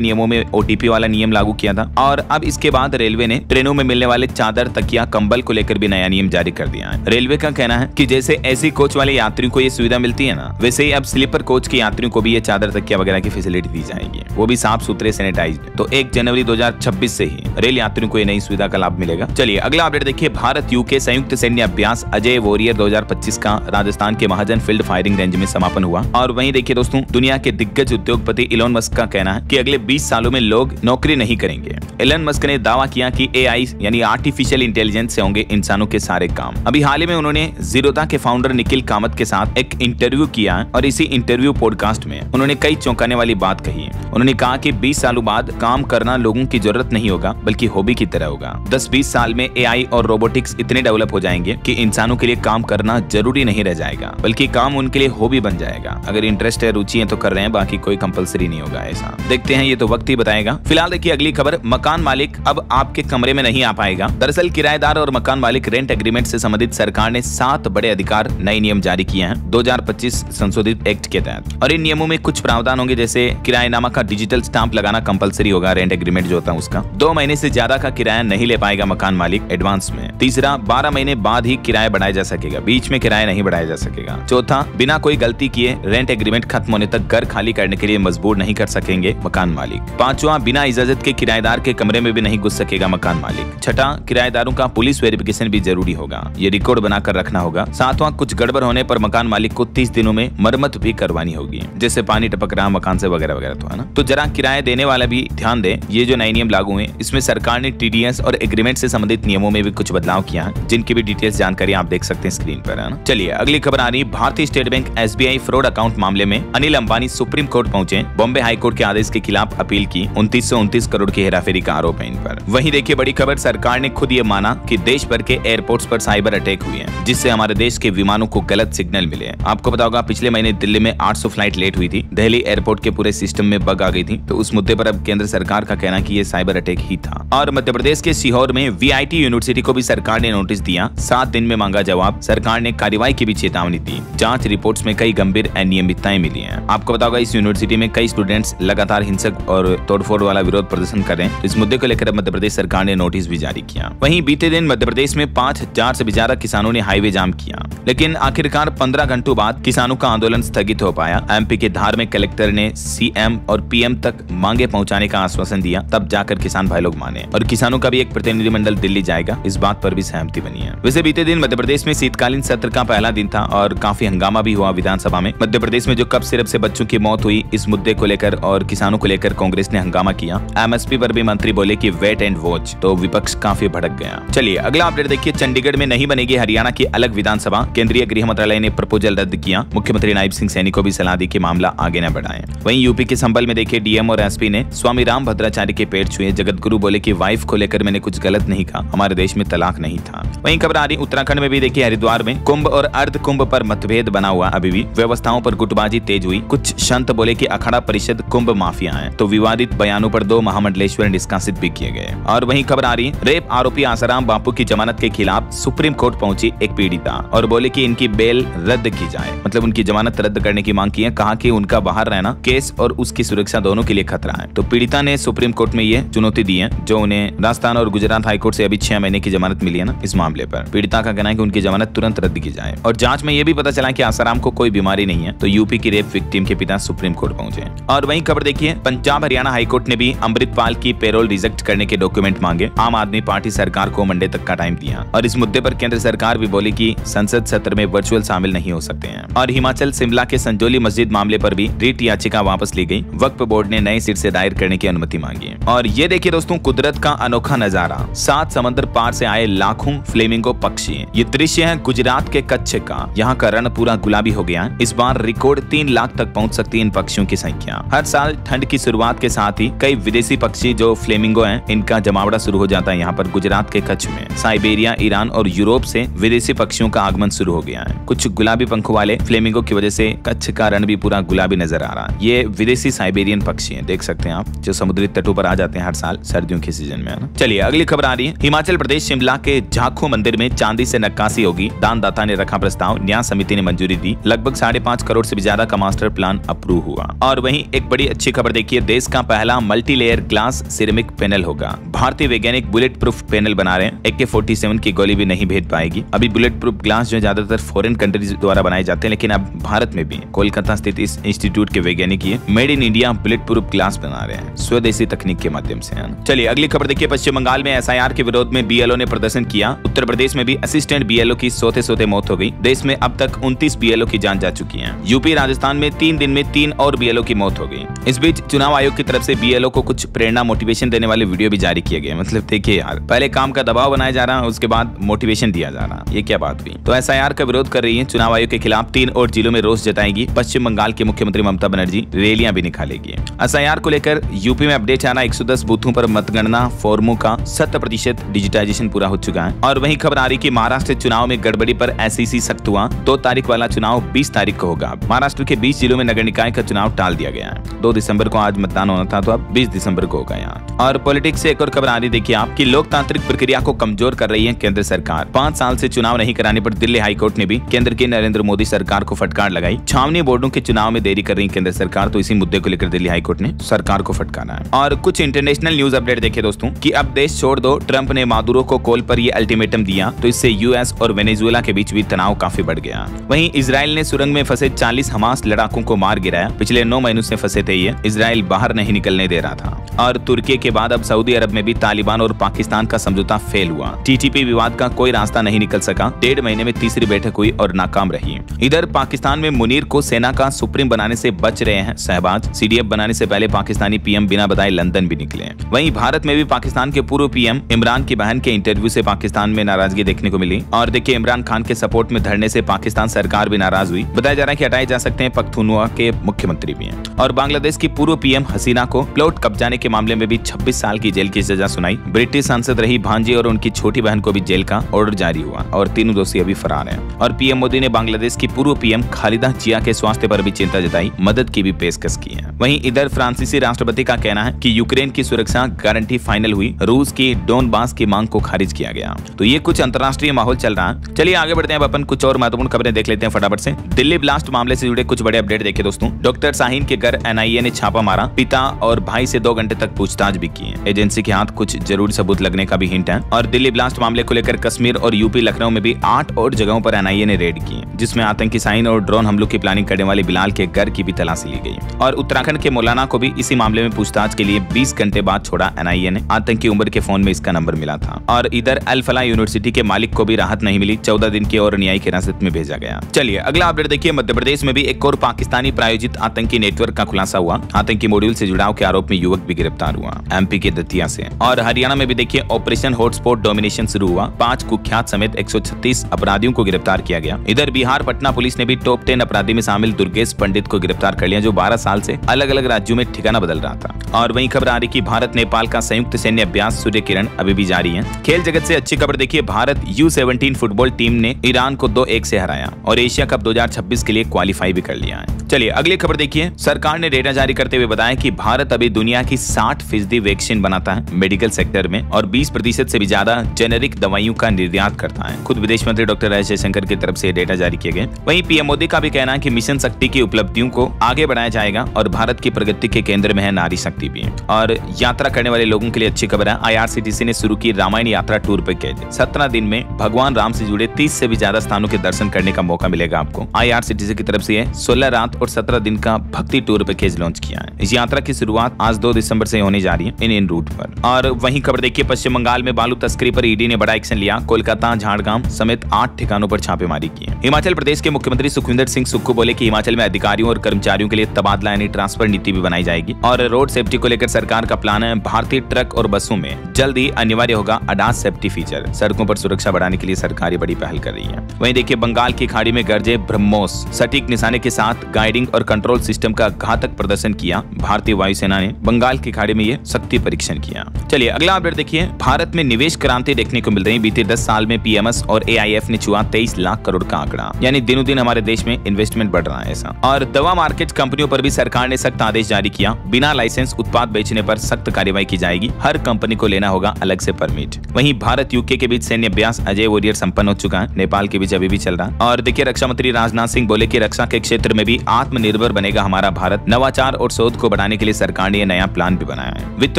नियमों में ओटीपी वाला नियम लागू किया था, और अब इसके बाद रेलवे ने ट्रेनों में मिलने वाले चादर, तकिया, कंबल को लेकर भी नया नियम जारी कर दिया है। रेलवे का कहना है कि जैसे एसी कोच वाले यात्रियों को ये सुविधा मिलती है ना, वैसे ही अब स्लीपर कोच के यात्रियों को भी ये चादर, तकिया वगैरह की फैसिलिटी दी जाएगी, वो भी साफ सुथरे सैनिटाइज्ड। तो 1 जनवरी 2026 से ही रेल यात्रियों को ये नई सुविधा का लाभ मिलेगा। चलिए अगला अपडेट देखिए, भारत यूके संयुक्त सैन्य अभ्यास अजय वॉरियर 2025 का राजस्थान के महाजन फील्ड फायरिंग रेंज में समापन हुआ। और वहीं देखिए दोस्तों, दुनिया के दिग्गज उद्योगपति इलोन मस्क का कहना है कि अगले 20 सालों में लोग नौकरी नहीं करेंगे। इलोन मस्क ने दावा किया कि एआई यानी आर्टिफिशियल इंटेलिजेंस से होंगे इंसानों के सारे काम। अभी हाल ही में उन्होंने जीरोधा के फाउंडर निखिल कामत के साथ एक इंटरव्यू किया और इसी इंटरव्यू पॉडकास्ट में उन्होंने कई चौंकाने वाली बात कही है। उन्होंने कहा कि 20 सालों बाद काम करना लोगों की जरूरत नहीं होगा, बल्कि हॉबी की तरह होगा। 10-20 साल में एआई और रोबोटिक्स इतने डेवलप हो जाएंगे कि इंसानों के लिए काम करना जरूरी नहीं रह जाएगा, बल्कि काम उनके लिए हॉबी बन जाएगा। अगर इंटरेस्ट है, रुचि है तो कर रहे हैं, बाकी कोई कंपलसरी नहीं होगा। ऐसा देखते हैं, ये तो वक्त ही बताएगा। फिलहाल देखिए अगली खबर, मकान मालिक अब आपके कमरे में नहीं आ पाएगा। दरअसल किराएदार और मकान मालिक रेंट एग्रीमेंट से संबंधित सरकार ने 7 बड़े अधिकार नए नियम जारी किए हैं 2025 संशोधित एक्ट के तहत। और इन नियमों में कुछ प्रावधान होंगे, जैसे किराएनामा का डिजिटल स्टाम्प लगाना कंपलसरी होगा, रेंट एग्रीमेंट जो होता है उसका। 2 महीने से ज्यादा का किराया नहीं ले पाएगा मकान मालिक एडवांस में। तीसरा, 12 महीने बाद ही किराया बढ़ाया जा सकेगा, बीच में किराया नहीं बढ़ाया जा सकेगा। चौथा, बिना कोई गलती किए रेंट एग्रीमेंट खत्म होने तक घर खाली करने के लिए मजबूर नहीं कर सकेंगे मकान मालिक। पांचवा, बिना इजाजत के किराएदार के कमरे में भी नहीं घुस सकेगा मकान मालिक। छठा, किराएदारों का पुलिस वेरिफिकेशन भी जरूरी होगा, ये रिकॉर्ड बनाकर रखना होगा। सातवां, कुछ गड़बड़ होने पर मकान मालिक को 30 दिनों में मरम्मत भी करवानी होगी, जैसे पानी टपक रहा मकान से वगैरह वगैरह, तो है ना। तो जरा किराया देने वाला भी ध्यान दे, ये जो नए नियम लागू हुए इसमें सरकार ने टीडीएस और एग्रीमेंट से संबंधित नियमों में भी कुछ बदलाव किया है, जिनकी भी डिटेल्स जानकारी आप देख सकते हैं स्क्रीन पर, है ना। चलिए अगली खबर आ रही, भारतीय state bank SBI fraud account मामले में अनिल अंबानी सुप्रीम कोर्ट पहुंचे। बॉम्बे हाई कोर्ट के आदेश के खिलाफ अपील की। 2929 करोड़ की हेराफेरी का आरोप है इन पर। वहीं देखिए बड़ी खबर, सरकार ने खुद ये माना कि देश भर के एयरपोर्ट्स पर साइबर अटैक हुए हैं, जिससे हमारे देश के विमानों को गलत सिग्नल मिले हैं। आपको पता होगा पिछले महीने दिल्ली में 800 फ्लाइट लेट हुई थी, दिल्ली एयरपोर्ट के पूरे सिस्टम में बग आ गई थी। तो उस मुद्दे पर अब केंद्र सरकार का कहना कि ये साइबर अटैक ही था। और मध्य प्रदेश के सीहोर में वीआईटी यूनिवर्सिटी को भी सरकार ने नोटिस दिया, 7 दिन में मांगा जवाब। सरकार ने कार्रवाई की भी चेतावनी दी। जांच रिपोर्ट्स में कई गंभीर अनियमितताएं मिली हैं। आपको पता होगा इस यूनिवर्सिटी में कई स्टूडेंट्स लगातार हिंसक और तोड़फोड़ वाला विरोध प्रदर्शन कर रहे हैं। इस मुद्दे को लेकर मध्य प्रदेश सरकार ने नोटिस भी जारी किया। वहीं बीते दिन मध्य प्रदेश में 5000 से भी ज्यादा किसानों ने हाईवे जाम किया, लेकिन आखिरकार 15 घंटों बाद किसानों का आंदोलन स्थगित हो पाया। एमपी के धार में कलेक्टर ने सीएम और पीएम तक मांगे पहुंचाने का आश्वासन दिया, तब जाकर किसान भाई लोग माने। और किसानों का भी एक प्रतिनिधिमंडल दिल्ली जाएगा, इस बात पर भी सहमति बनी है। वैसे बीते दिन मध्य प्रदेश में शीतकालीन सत्र का पहला दिन था और काफी हंगामा भी हुआ विधानसभा में। मध्य प्रदेश में जो कप सिरप से बच्चों की मौत हुई, इस मुद्दे को लेकर और किसानों को लेकर कांग्रेस ने हंगामा किया। एमएसपी पर भी मंत्री बोले कि वेट एंड वॉच, तो विपक्ष काफी भड़क गया। चलिए अगला अपडेट देखिए, चंडीगढ़ में नहीं बनेगी हरियाणा की अलग विधानसभा, केंद्रीय गृह मंत्रालय ने प्रपोजल रद्द किया। मुख्यमंत्री नायब सिंह सैनी को भी सलाह दी कि मामला आगे न बढ़ाएं। वहीं यूपी के संभल में देखिए डीएम और एसपी ने स्वामी राम भद्राचार्य के पेट छुए। जगत गुरु बोले कि वाइफ को लेकर मैंने कुछ गलत नहीं कहा, हमारे देश में तलाक नहीं था। वहीं खबर आ रही उत्तराखंड में भी देखिए, हरिद्वार में कुंभ और अर्ध कुंभ पर मतभेद बना हुआ, अभी भी व्यवस्थाओं पर गुटबाजी तेज हुई। कुछ संत बोले कि अखाड़ा परिषद कुंभ माफिया है, तो विवादित बयानों पर 2 महामंडलेश्वर निष्कासित भी किए गए। और वहीं खबर आ रही, रेप आरोपी आसाराम बापू की जमानत के खिलाफ सुप्रीम कोर्ट पहुंची एक पीड़िता और बोले कि इनकी बेल रद्द की जाए, मतलब उनकी जमानत रद्द करने की मांग की है। कहा कि उनका बाहर रहना केस और उसकी सुरक्षा दोनों के लिए खतरा है। तो पीड़िता ने सुप्रीम कोर्ट में ये चुनौती दी है, जो उन्हें राजस्थान और गुजरात हाईकोर्ट से अभी 6 महीने की जमानत मिली है ना। इस मामले पर पीड़िता का कहना है कि उनकी जमानत तुरंत रद्द की जाए। और जांच में यह भी पता चला कि आसाराम को कोई बीमारी नहीं है। तो यूपी की रेप विक्टिम के पिता सुप्रीम कोर्ट पहुंचे। और वहीं खबर देखिए, पंजाब हरियाणा हाईकोर्ट ने भी अमृतपाल की पेरोल रिजेक्ट करने के डॉक्यूमेंट मांगे। आम आदमी पार्टी सरकार को मंडे तक का टाइम दिया। और इस मुद्दे पर केंद्र सरकार भी बोली कि संसद सत्र में वर्चुअल शामिल नहीं हो सकते हैं। और हिमाचल शिमला के संजौली मस्जिद मामले पर भी रीट याचिका वापस ली गई। वक्फ बोर्ड ने नए सिर से दायर करने की अनुमति मांगी। और ये देखिए दोस्तों, कुदरत का अनोखा नजारा, 7 समंदर पार से आए लाखों फ्लेमिंगो पक्षी। ये दृश्य है गुजरात के कच्छ का। यहाँ का रण पूरा गुलाबी हो गया। इस बार रिकॉर्ड 3 लाख तक पहुँच सकती है इन पक्षियों की संख्या। हर साल ठंड की शुरुआत के साथ ही कई विदेशी पक्षी जो फ्लेमिंगो हैं, इनका जमावड़ा शुरू हो जाता है यहाँ पर गुजरात के कच्छ में। साइबेरिया, ईरान और यूरोप से विदेशी पक्षियों का आगमन शुरू हो गया है। कुछ गुलाबी पंखों वाले फ्लेमिंगो की वजह से कच्छ का रण भी पूरा गुलाबी नजर आ रहा है। ये विदेशी साइबेरिया वेजिटेरियन पक्षी हैं, देख सकते हैं आप, जो समुद्री तटों पर आ जाते हैं हर साल सर्दियों के सीजन में, है ना। चलिए अगली खबर आ रही है। हिमाचल प्रदेश शिमला के झाखू मंदिर में चांदी से नक्काशी होगी, दानदाता ने रखा प्रस्ताव, न्याय समिति ने मंजूरी दी, लगभग 5.5 करोड़ से भी ज्यादा का मास्टर प्लान अप्रूव हुआ। और वहीं एक बड़ी अच्छी खबर देखिए, देश का पहला मल्टीलेयर ग्लास सिरेमिक पैनल होगा। भारतीय वैज्ञानिक बुलेट प्रूफ पैनल बना रहे हैं, AK-47 की गोली भी नहीं भेद पाएगी। अभी बुलेट प्रूफ ग्लास जो ज्यादातर फॉरेन कंट्रीज द्वारा बनाए जाते हैं, लेकिन अब भारत में भी कोलकाता स्थित इस इंस्टीट्यूट के वैज्ञानिक ये made in India bullet proof glass बना रहे हैं, स्वदेशी तकनीक के माध्यम से। चलिए अगली खबर देखिए, पश्चिम बंगाल में SIR के विरोध में BLO ने प्रदर्शन किया। उत्तर प्रदेश में भी असिस्टेंट BLO की सोते मौत हो गई। देश में अब तक 29 BLO की जान जा चुकी है। यूपी राजस्थान में 3 दिन में 3 और BLO की मौत हो गई। इस बीच चुनाव आयोग की तरफ से BLO को कुछ प्रेरणा मोटिवेशन देने वाले वीडियो भी जारी किए गए। मतलब देखिए यार, पहले काम का दबाव बनाया जा रहा है, उसके बाद मोटिवेशन दिया जा रहा है, ये क्या बात हुई। तो SIR का विरोध कर रही है चुनाव आयोग के खिलाफ 3 और जिलों में रोष जताएगी। पश्चिम बंगाल के मुख्यमंत्री ममता बनर्जी रैलियां भी निकालेगी। SIR को लेकर यूपी में अपडेट आना, 110 बूथों पर मतगणना फॉर्मों का 70% डिजिटाइजेशन पूरा हो चुका है। और वहीं खबर आ रही कि महाराष्ट्र चुनाव में गड़बड़ी पर SEC सख्त हुआ। 2 तारीख वाला चुनाव 20 तारीख को होगा। महाराष्ट्र के 20 जिलों में नगर निकाय का चुनाव टाल दिया गया है। 2 दिसंबर को आज मतदान होना था, तो अब 20 दिसंबर को होगा यहाँ। और पॉलिटिक्स से एक और खबर आ रही, देखिए आप, कि लोकतांत्रिक प्रक्रिया को कमजोर कर रही है केंद्र सरकार। 5 साल से चुनाव नहीं कराने पर दिल्ली हाईकोर्ट ने भी केंद्र की नरेंद्र मोदी सरकार को फटकार लगाई। छावनी बोर्डों के चुनाव में देरी कर रही केंद्र सरकार, तो इसी मुद्दे को लेकर दिल्ली हाईकोर्ट ने सरकार को फटकारा है। और कुछ इंटरनेशनल न्यूज अपडेट देखिए दोस्तों, कि अब देश छोड़ दो, ट्रंप ने मादुरो को कॉल पर ये अल्टीमेटम दिया, तो इससे US और वेनेजुएला के बीच भी तनाव काफी बढ़ गया। वहीं इजराइल ने सुरंग में फंसे 40 हमास लड़ाकों को मार गिराया। पिछले 9 महीनों से फंसे थे ये, इजराइल बाहर नहीं निकलने दे रहा था। और तुर्की के बाद अब सऊदी अरब में भी तालिबान और पाकिस्तान का समझौता फेल हुआ। TTP विवाद का कोई रास्ता नहीं निकल सका। 1.5 महीने में तीसरी बैठक हुई और नाकाम रही। इधर पाकिस्तान में मुनीर को सेना का सुप्रीम बनाने से बच रहे हैं शहबाज। CDF बनाने से पहले पाकिस्तानी PM बिना बताए लंदन भी निकले। वहीं भारत में भी पाकिस्तान के पूर्व PM इमरान की बहन के इंटरव्यू से पाकिस्तान में नाराजगी देखने को मिली। और देखिए, इमरान खान के सपोर्ट में धरने से पाकिस्तान सरकार भी नाराज हुई। बताया जा रहा है कि हटाए जा सकते हैं पख्तूनख्वा के मुख्यमंत्री भी हैं। और बांग्लादेश की पूर्व PM हसीना को प्लॉट कब्जाने के मामले में भी 26 साल की जेल की सजा सुनाई। ब्रिटिश सांसद रही भांजी और उनकी छोटी बहन को भी जेल का ऑर्डर जारी हुआ और तीनों दोषी अभी फरार हैं। और PM मोदी ने बांग्लादेश की पूर्व PM खालिदा जिया के स्वास्थ्य पर भी चिंता जताई, मदद की भी पेशकश की है। वहीं इधर फ्रांसीसी राष्ट्रपति का कहना है कि यूक्रेन की सुरक्षा गारंटी फाइनल हुई, रूस की डोनबास की मांग को खारिज किया गया। तो ये कुछ अंतर्राष्ट्रीय माहौल चल रहा है। चलिए आगे बढ़ते हैं, अब अपन कुछ और महत्वपूर्ण खबरें देख लेते हैं फटाफट से। दिल्ली ब्लास्ट मामले से जुड़े कुछ बड़े अपडेट देखिए दोस्तों। डॉक्टर शाहीन के घर NIA ने छापा मारा, पिता और भाई से 2 घंटे तक पूछताछ भी की। एजेंसी के हाथ कुछ जरूरी सबूत लगने का भी हिंट है। और दिल्ली ब्लास्ट मामले को लेकर कश्मीर और यूपी लखनऊ में भी 8 और जगहों पर NIA ने रेड की, जिसमें आतंकी साइन और ड्रोन हमलों की प्लानिंग करने वाले बिलाल के घर की भी तलाशी ली गई। और उत्तराखंड के मौलाना को भी इसी मामले में पूछताछ के लिए 20 घंटे बाद छोड़ा NIA ने। आतंकी उमर के फोन में इसका नंबर मिला था। और इधर अल फलाह यूनिवर्सिटी के मालिक को भी राहत नहीं मिली, 14 दिन की और न्यायिक हिरासत में भेजा गया। चलिए अगला अपडेट देखिए, मध्य प्रदेश में भी एक और पाकिस्तानी प्रायोजित आतंकी नेटवर्क का खुलासा हुआ। आतंकी मॉड्यूल से जुड़ाव के आरोप में युवक भी गिरफ्तार हुआ MP के दतिया से। और हरियाणा में भी देखिए ऑपरेशन हॉटस्पॉट डोमिनेशन शुरू हुआ। 5 कुख्यात समेत 136 अपराधियों को गिरफ्तार किया गया। इधर बिहार पटना पुलिस ने भी टॉप 10 अपराधी में शामिल दुर्गेश पंडित को गिरफ्तार कर लिया, जो 12 साल से अलग अलग राज्यों में ठिकाना बदल रहा था। और वहीं खबर आ रही कि भारत नेपाल का संयुक्त सैन्य अभ्यास सूर्य किरण अभी भी जारी है। खेल जगत से अच्छी खबर देखिए, भारत U17 फुटबॉल टीम ने ईरान को 2-1 से हराया और एशिया कप 2026 के लिए क्वालिफाई भी कर लिया है। चलिए अगली खबर देखिए, सरकार ने डेटा जारी करते हुए बताया कि भारत अभी दुनिया की 60% वैक्सीन बनाता है मेडिकल सेक्टर में और 20% से भी ज्यादा जेनेरिक दवाइयों का निर्यात करता है। खुद विदेश मंत्री डॉक्टर एस जयशंकर की तरफ से डेटा जारी किए गए। वहीं PM मोदी का भी कहना है कि मिशन शक्ति की उपलब्धियों को आगे बढ़ाया जाएगा और भारत की प्रगति के केंद्र में है नारी शक्ति भी। और यात्रा करने वाले लोगों के लिए अच्छी खबर है, IRCTC ने शुरू की रामायण यात्रा टूर पैकेज। 17 दिन में भगवान राम से जुड़े 30 से भी ज्यादा स्थानों के दर्शन करने का मौका मिलेगा आपको। IRCTC की तरफ से 16 रात और 17 दिन का भक्ति टूर पैकेज लॉन्च किया है। इस यात्रा की शुरुआत आज 2 दिसंबर से होने जा रही है इन रूट पर। और वहीं खबर देखिए, पश्चिम बंगाल में बालू तस्करी पर ED ने बड़ा एक्शन लिया। कोलकाता, झाड़ग्राम समेत 8 ठिकानों पर छापेमारी की है। हिमाचल प्रदेश के मुख्यमंत्री सुखविंदर सिंह सुक्खू बोले कि हिमाचल में अधिकारियों और कर्मचारियों के लिए तबादला यानी ट्रांसफर नीति भी बनाई जाएगी। और रोड सेफ्टी को लेकर सरकार का प्लान है। भारतीय ट्रक और बसों में जल्द ही अनिवार्य होगा ADAS सेफ्टी फीचर। सड़कों पर सुरक्षा बढ़ाने के लिए सरकार ये बड़ी पहल कर रही है। वहीं देखिए, बंगाल की खाड़ी में गरजे ब्रह्मोस, सटीक निशाने के साथ गाइडिंग और कंट्रोल सिस्टम का घातक प्रदर्शन किया। भारतीय वायुसेना ने बंगाल की खाड़ी में ये शक्ति परीक्षण किया। चलिए अगला अपडेट देखिए। भारत में निवेश क्रांति देखने को मिल रही है। बीते 10 साल में पीएमएस और एआईएफ ने छुआ 23 लाख करोड़ का आंकड़ा, यानी दिनों दिन हमारे देश में इन्वेस्टमेंट बढ़ रहा है ऐसा। और दवा मार्केट कंपनियों पर भी सरकार ने सख्त आदेश जारी किया। बिना लाइसेंस उत्पाद बेचने पर सख्त कार्रवाई की जाएगी। हर कंपनी को लेना होगा अलग से परमिट। वहीं भारत यूके के बीच सैन्य अभ्यास अजय वॉरियर संपन्न हो चुका है। नेपाल के बीच अभी भी चल रहा है। और देखिए रक्षा मंत्री राजनाथ सिंह बोले कि रक्षा के क्षेत्र में भी आत्मनिर्भर बनेगा हमारा भारत। नवाचार और शोध को बढ़ाने के लिए सरकार ने नया प्लान भी बनाया है। वित्त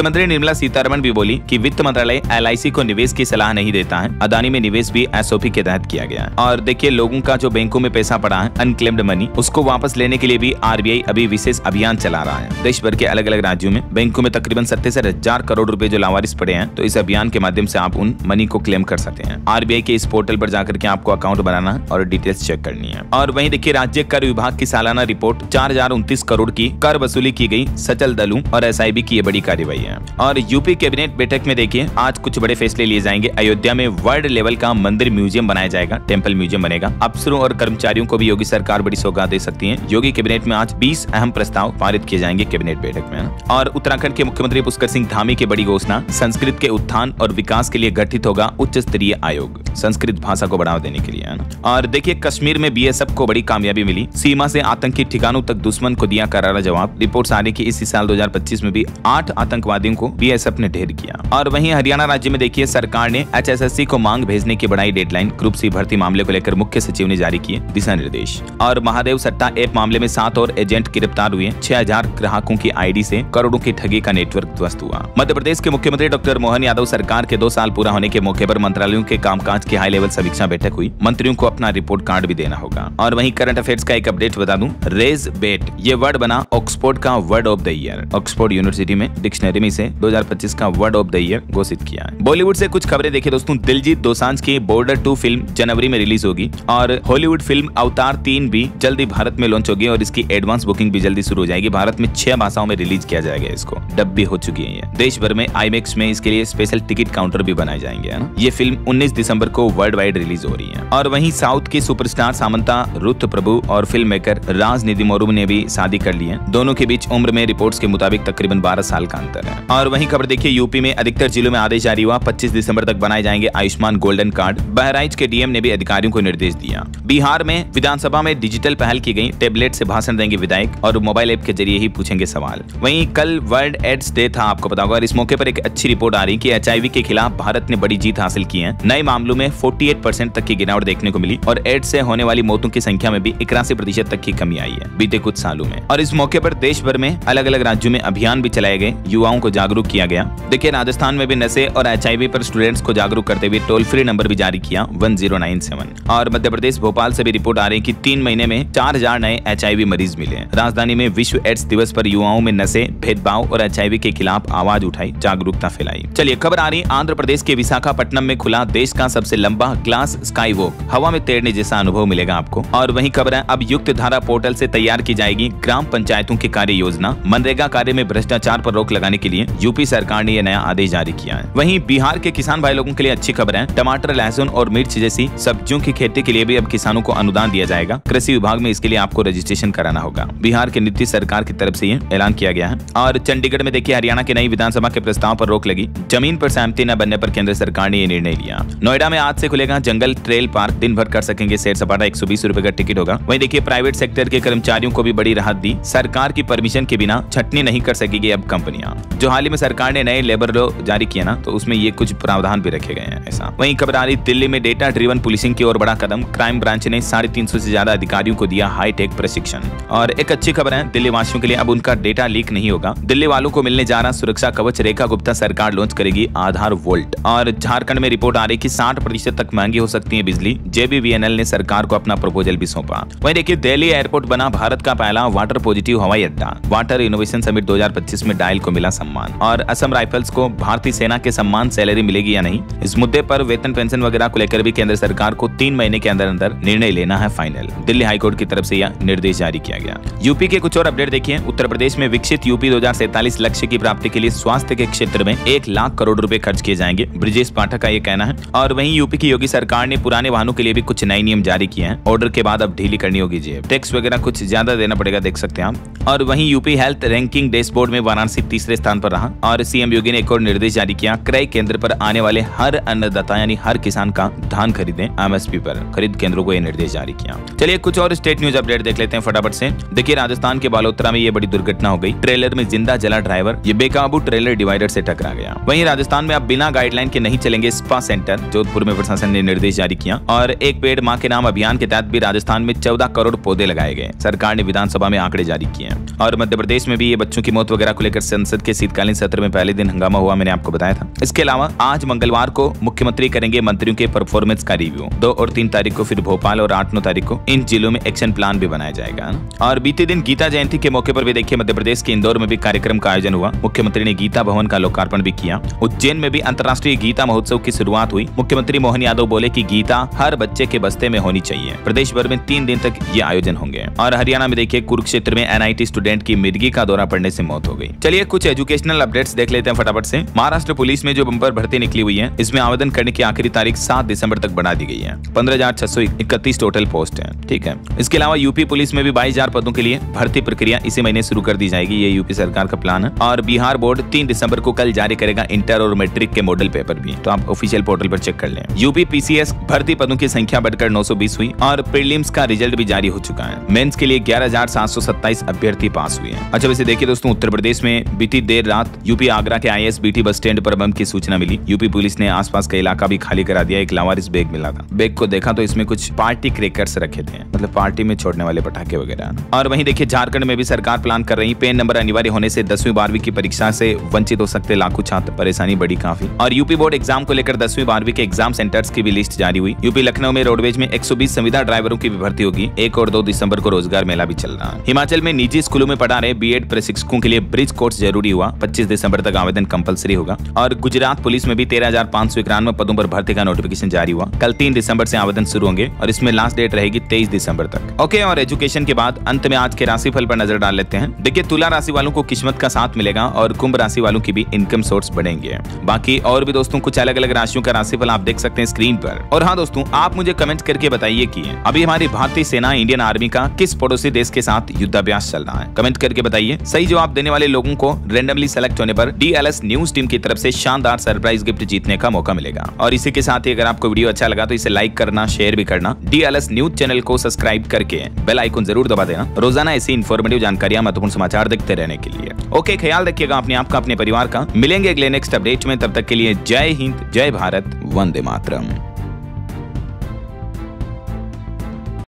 मंत्री निर्मला सीतारमण भी बोली कि वित्त मंत्रालय एलआईसी को निवेश की सलाह नहीं देता है। अदानी में निवेश भी एसओपी के तहत किया गया है। और देखिए लोगों का जो बैंकों में पैसा पड़ा है अनक्लेम्ड मनी, उसको वापस लेने के लिए भी आरबीआई अभी विशेष अभियान चला रहा है। देश भर के अलग अलग राज्यों में बैंकों में तकरीबन 77,000 करोड़ रुपए जो लावारिस पड़े हैं, तो इस अभियान के माध्यम से आप उन मनी को क्लेम कर सकते हैं। आरबीआई के इस पोर्टल पर जाकर के आपको अकाउंट बनाना है और डिटेल्स चेक करनी है। और वहीं देखिए राज्य कर विभाग की सालाना रिपोर्ट 4029 करोड़ की कर वसूली की गई। सचल दलों और एसआईबी की ये बड़ी कार्रवाई है। और यूपी कैबिनेट बैठक में देखिए आज कुछ बड़े फैसले लिए जाएंगे। अयोध्या में वर्ल्ड लेवल का मंदिर म्यूजियम बनाया जाएगा, टेम्पल म्यूजियम बनेगा। अफसरों और कर्मचारियों को भी योगी सरकार बड़ी सौगात दे सकती है। योगी कैबिनेट में आज 20 अहम प्रस्ताव पारित किए जाएंगे कैबिनेट बैठक में। और उत्तराखंड के मुख्यमंत्री पुष्कर सिंह धामी की बड़ी घोषणा, संस्कृत के उत्थान और विकास के लिए गठित होगा उच्च स्तरीय आयोग, संस्कृत भाषा को बढ़ावा देने के लिए। और देखिए कश्मीर में बीएसएफ को बड़ी कामयाबी मिली। सीमा से आतंकी ठिकानों तक दुश्मन को दिया करारा जवाब। रिपोर्ट्स आ रही कि इसी साल 2025 में भी 8 आतंकवादियों को बीएसएफ ने ढेर किया। और वहीं हरियाणा राज्य में देखिए सरकार ने एचएसएससी को मांग भेजने की बढ़ाई डेडलाइन। ग्रुप सी भर्ती मामले को लेकर मुख्य सचिव ने जारी किए दिशा निर्देश। और महादेव सट्टा ऐप मामले में 7 और एजेंट गिरफ्तार हुए। 6000 ग्राहकों की आईडी से करोड़ों की ठगी का नेटवर्क ध्वस्त हुआ। मध्य प्रदेश के मुख्यमंत्री डॉक्टर मोहन यादव सरकार के 2 साल पूरा होने के मौके पर मंत्रालयों के कामकाज की हाई लेवल समीक्षा बैठक हुई। मंत्रियों को अपना रिपोर्ट कार्ड भी देना होगा। और वहीं करंट अफेयर्स का एक अपडेट बता दूं, रेज बेट ये वर्ड बना ऑक्सफोर्ड का word of the year. Oxford university में डिक्शनरी में इसे 2025 का वर्ड ऑफ द ईयर घोषित किया है। बॉलीवुड से कुछ खबरें देखिए दोस्तों। दिलजीत दोसांझ की बॉर्डर 2 फिल्म जनवरी में रिलीज होगी। और हॉलीवुड फिल्म अवतार 3 भी जल्दी भारत में लॉन्च होगी और इसकी एडवांस बुकिंग भी जल्दी शुरू हो जाएगी। भारत में 6 भाषाओं में रिलीज किया जाएगा। इसको डब भी हो चुकी है। देश भर में आईमैक्स में इसके लिए स्पेशल टिकट काउंटर भी बनाए जाएंगे, है ना। ये फिल्म 19 दिसंबर को वर्ल्ड वाइड रिलीज हो रही है। और वहीं साउथ की सुपरस्टार सामंता रुथ प्रभु और फिल्म मेकर राज निधिमुरु ने भी शादी कर ली है। दोनों के बीच उम्र में रिपोर्ट्स के मुताबिक तकरीबन 12 साल का अंतर है। और वहीं खबर देखिए यूपी में अधिकतर जिलों में आदेश जारी हुआ। 25 दिसंबर तक बनाए जाएंगे आयुष्मान गोल्डन कार्ड। बहराइच के डीएम ने भी अधिकारियों को निर्देश दिया। बिहार में विधानसभा में डिजिटल पहल की गई। टेबलेट से भाषण देंगे विधायक और मोबाइल ऐप के जरिए ही पूछेंगे सवाल। वहीं कल वर्ल्ड एड्स डे था, आपको पता होगा। और इस मौके पर एक अच्छी रिपोर्ट आ रही कि एचआईवी के खिलाफ भारत ने बड़ी जीत हासिल की है। नए मामलों में 48% तक की गिरावट देखने को मिली और एड्स से होने वाली मौतों की संख्या में भी 81% तक की कमी आई है बीते कुछ सालों में। और इस मौके पर देश भर में अलग अलग राज्यों में अभियान भी चलाए गए। युवाओं को जागरूक किया गया। देखिए राजस्थान में भी नशे और एचआईवी पर स्टूडेंट्स को जागरूक करते हुए टोल फ्री नंबर भी जारी किया 1097। और मध्य प्रदेश भोपाल से भी रिपोर्ट आ रही कि 3 महीने में 4000 नए एचआईवी मरीज मिले। राजधानी में विश्व एड्स दिवस पर युवाओं में नशे, भेदभाव और एचआईवी के खिलाफ आवाज उठाई, जागरूकता फैलाई। चलिए खबर आ रही आंध्र प्रदेश के विशाखापट्टनम में खुला देश का सबसे लंबा ग्लास स्काई वॉक। हवा में तैरने जैसा अनुभव मिलेगा आपको। और वहीं खबर है अब युक्त धारा पोर्टल से तैयार की जाएगी ग्राम पंचायतों की कार्य योजना। मनरेगा कार्य में भ्रष्टाचार पर रोक लगाने के लिए यूपी सरकार ने यह नया आदेश जारी किया है। वहीं बिहार के किसान भाई लोगों के लिए अच्छी खबर है। टमाटर, लहसुन और मिर्च जैसी सब्जियों की खेती के लिए भी अब किसानों को अनुदान दिया जाएगा। कृषि विभाग में इसके लिए आपको रजिस्ट्रेशन कराना होगा। बिहार के नीतीश सरकार की तरफ से ये ऐलान किया गया है। और चंडीगढ़ में देखिए हरियाणा की नई विधानसभा के प्रस्ताव पर रोक लगी। जमीन पर सहमति न बनने पर केंद्र सरकार ने यह निर्णय लिया। नोएडा में आज से खुलेगा जंगल ट्रेल पार्क। दिन भर कर सकेंगे सैर सपाटा। 120 रुपए का टिकट होगा। वहीं देखिए प्राइवेट सेक्टर के कर्मचारियों को भी बड़ी राहत दी। सरकार की परमिशन के बिना छटनी नहीं कर सकेगी अब कंपनियां। जो हाल ही में सरकार ने नए लेबर लॉ जारी किया ना, तो उसमें ये कुछ प्रावधान भी रखे गए हैं ऐसा। वहीं खबर आ रही दिल्ली में डेटा ड्रिवन पुलिसिंग की ओर बड़ा कदम। क्राइम ब्रांच ने 350 से ज्यादा अधिकारियों को दिया हाईटेक प्रशिक्षण। और एक अच्छी खबर है दिल्ली वासियों के लिए, अब उनका डेटा लीक नहीं होगा। दिल्ली वालों को मिलने जा रहा सुरक्षा कवच। रेखा गुप्ता सरकार लॉन्च करेगी आधार वोल्ट। और झारखंड में रिपोर्ट आ रही कि 60% तक महंगी हो सकती है बिजली। JBVNL ने सरकार को अपना प्रपोजल भी सौंपा। वहीं देखिए दिल्ली एयरपोर्ट बना भारत का पहला वाटर पॉजिटिव हवाई अड्डा। वाटर इनोवेशन समिट 2025 में डायल को मिला सम्मान। और असम राइफल्स को भारतीय सेना के सम्मान सैलरी मिलेगी या नहीं, इस मुद्दे पर वेतन पेंशन वगैरह को लेकर भी केंद्र सरकार को 3 महीने के अंदर अंदर निर्णय लेना है फाइनल। दिल्ली हाईकोर्ट की तरफ से यह निर्देश जारी किया गया। यूपी के कुछ और अपडेट देखिए। उत्तर प्रदेश में विकसित यूपी 2047 लक्ष्य की प्राप्ति के लिए स्वास्थ्य के क्षेत्र में 1 लाख करोड़ रुपए खर्च किए जाएंगे, ब्रिजेश पाठक का ये कहना है। और वहीं यूपी की योगी सरकार ने पुराने वाहनों के लिए भी कुछ नए नियम जारी किए हैं। ऑर्डर के बाद अब ढीली करनी होगी जेब। टैक्स वगैरह कुछ ज्यादा देना पड़ेगा, देख सकते हैं आप। और वहीं यूपी हेल्थ रैंकिंग डैशबोर्ड में वाराणसी तीसरे स्थान पर रहा। और सीएम योगी ने एक और निर्देश जारी किया, क्रय केंद्र पर आने वाले हर अन्नदाता यानी हर किसान का धान खरीदें एमएसपी पर। खरीद केंद्रों को यह निर्देश जारी किया। चलिए कुछ और स्टेट न्यूज अपडेट देख लेते हैं फटाफट से। देखिए राजस्थान के बालोतरा में ये बड़ी दुर्घटना हो गई। ट्रेलर में जिंदा जला ड्राइवर, ये बेकाबू ट्रेलर डिवाइडर से टकरा गया। वहीं राजस्थान में अब बिना गाइडलाइन के नहीं चलेंगे स्पा सेंटर, जोधपुर में प्रशासन ने निर्देश जारी किया। और एक पेड़ मां के नाम अभियान के तहत भी राजस्थान में 14 करोड़ पौधे लगाए गए। सरकार ने विधानसभा में आंकड़े जारी किए हैं। और मध्य प्रदेश में भी ये बच्चों की मौत वगैरह को लेकर संसद के शीतकालीन सत्र में पहले दिन हंगामा हुआ, मैंने आपको बताया था। इसके अलावा आज मंगलवार को मुख्यमंत्री करेंगे मंत्रियों के परफॉर्मेंस का रिव्यू। 2 और 3 तारीख को फिर भोपाल और 8-9 तारीख को इन जिलों में एक्शन प्लान भी बनाया जाएगा। और बीते दिन गीता जयंती के मौके पर भी देखिए मध्य प्रदेश के इंदौर में भी कार्यक्रम का आयोजन हुआ। मुख्यमंत्री ने गीता भवन का लोकार्पण भी किया। उज्जैन में भी अंतर्राष्ट्रीय गीता महोत्सव की शुरुआत हुई। मुख्यमंत्री मोहन यादव बोले कि गीता हर बच्चे के बस्ते में होनी चाहिए। प्रदेश भर में 3 दिन तक ये आयोजन होंगे। और हरियाणा में देखिए कुरुक्षेत्र में एनआईटी स्टूडेंट की मिर्गी का दौरा पड़ने से मौत हो गई। चलिए कुछ एजुकेशनल अपडेट्स देख लेते हैं फटाफट से। महाराष्ट्र पुलिस में जो बंपर भर्ती निकली हुई है, इसमें आवेदन करने की आखिरी तारीख 7 दिसंबर तक बढ़ा दी गई है। 15,631 टोटल पोस्ट है। ठीक है। इसके अलावा यूपी पुलिस में भी 22,000 पदों के लिए भर्ती प्रक्रिया इसी महीने शुरू कर दी जाएगी। ये यूपी सरकार का प्लान है। और बिहार बोर्ड 3 दिसंबर को कल जारी करेगा इंटर और मैट्रिक के मॉडल पेपर भी, तो आप ऑफिशियल पोर्टल पर चेक कर लें। यूपी पीसीएस भर्ती पदों की संख्या बढ़कर 920 हुई और प्रीलिम्स का रिजल्ट भी जारी हो चुका है। मेंस के लिए 11,727 अभ्यर्थी पास हुए हैं। अच्छा वैसे देखिए दोस्तों, उत्तर प्रदेश में बीती देर रात यूपी आगरा के ISBT बस स्टैंड पर बम की सूचना मिली। यूपी पुलिस ने आसपास का इलाका भी खाली करा दिया। एक लावारिस बैग मिला था। बैग को देखा तो इसमें कुछ पार्टी क्रैकर्स रखे थे, मतलब पार्टी में छोड़ने वाले पटाखे वगैरह। और वहीं देखिए झारखंड में भी सरकार प्लान कर रही, पेन नंबर अनिवार्य होने से 10वीं 12वीं की परीक्षा से वंचित हो सकते लाखों छात्र। परेशानी बड़ी काफी। और यूपी बोर्ड एग्जाम को लेकर 10वीं 12वीं के एग्जाम सेंटर्स की भी लिस्ट जारी हुई। यूपी लखनऊ में रोडवेज में 120 संविदा ड्राइवरों की भी भर्ती होगी। 1 और 2 दिसंबर को रोजगार मेला भी चल रहा है। हिमाचल में निजी स्कूलों में पढ़ा रहे बीएड प्रशिक्षकों के लिए ब्रिज कोर्स जरूरी हुआ। 25 दिसंबर तक आवेदन कंपलसरी होगा। और गुजरात पुलिस में भी 13,591 पदों पर भर्ती का नोटिफिकेशन जारी हुआ। कल 3 दिसंबर से आवेदन शुरू होंगे और इसमें लास्ट डेट रहेगी 23 दिसंबर तक। ओके, और एजुकेशन के बाद अंत में आज के राशिफल पर नजर डाल लेते हैं। देखिए तुला राशि वालों को किस्मत का साथ मिलेगा और कुंभ राशि वालों की भी इनकम सोर्स बढ़ेंगे। बाकी और भी दोस्तों कुछ अलग अलग राशियों का राशिफल आप देख सकते हैं स्क्रीन पर। और हाँ दोस्तों, आप मुझे कमेंट करके बताइए कि अभी हमारी भारतीय सेना इंडियन आर्मी का किस पड़ोसी देश के साथ युद्धाभ्यास चल रहा है। कमेंट करके बताइए। सही जवाब देने वाले लोगों को रेंडमली सेलेक्ट होने पर DLS न्यूज टीम की तरफ से शानदार सरप्राइज गिफ्ट जीतने का मौका मिलेगा। और इसी के साथ ही अगर आपको वीडियो अच्छा लगा तो इसे लाइक करना, शेयर भी करना। DLS न्यूज चैनल को सब्सक्राइब करके बेल आइकन जरूर दबा देना, रोजाना ऐसी इंफॉर्मेटिव जानकारियां, महत्वपूर्ण समाचार देखते रहने के लिए। ओके, ख्याल रखिएगा अपने आप का, अपने परिवार का। मिलेंगे अगले नेक्स्ट अपडेट में, तब तक के लिए जय हिंद, जय भारत, वंदे मातरम।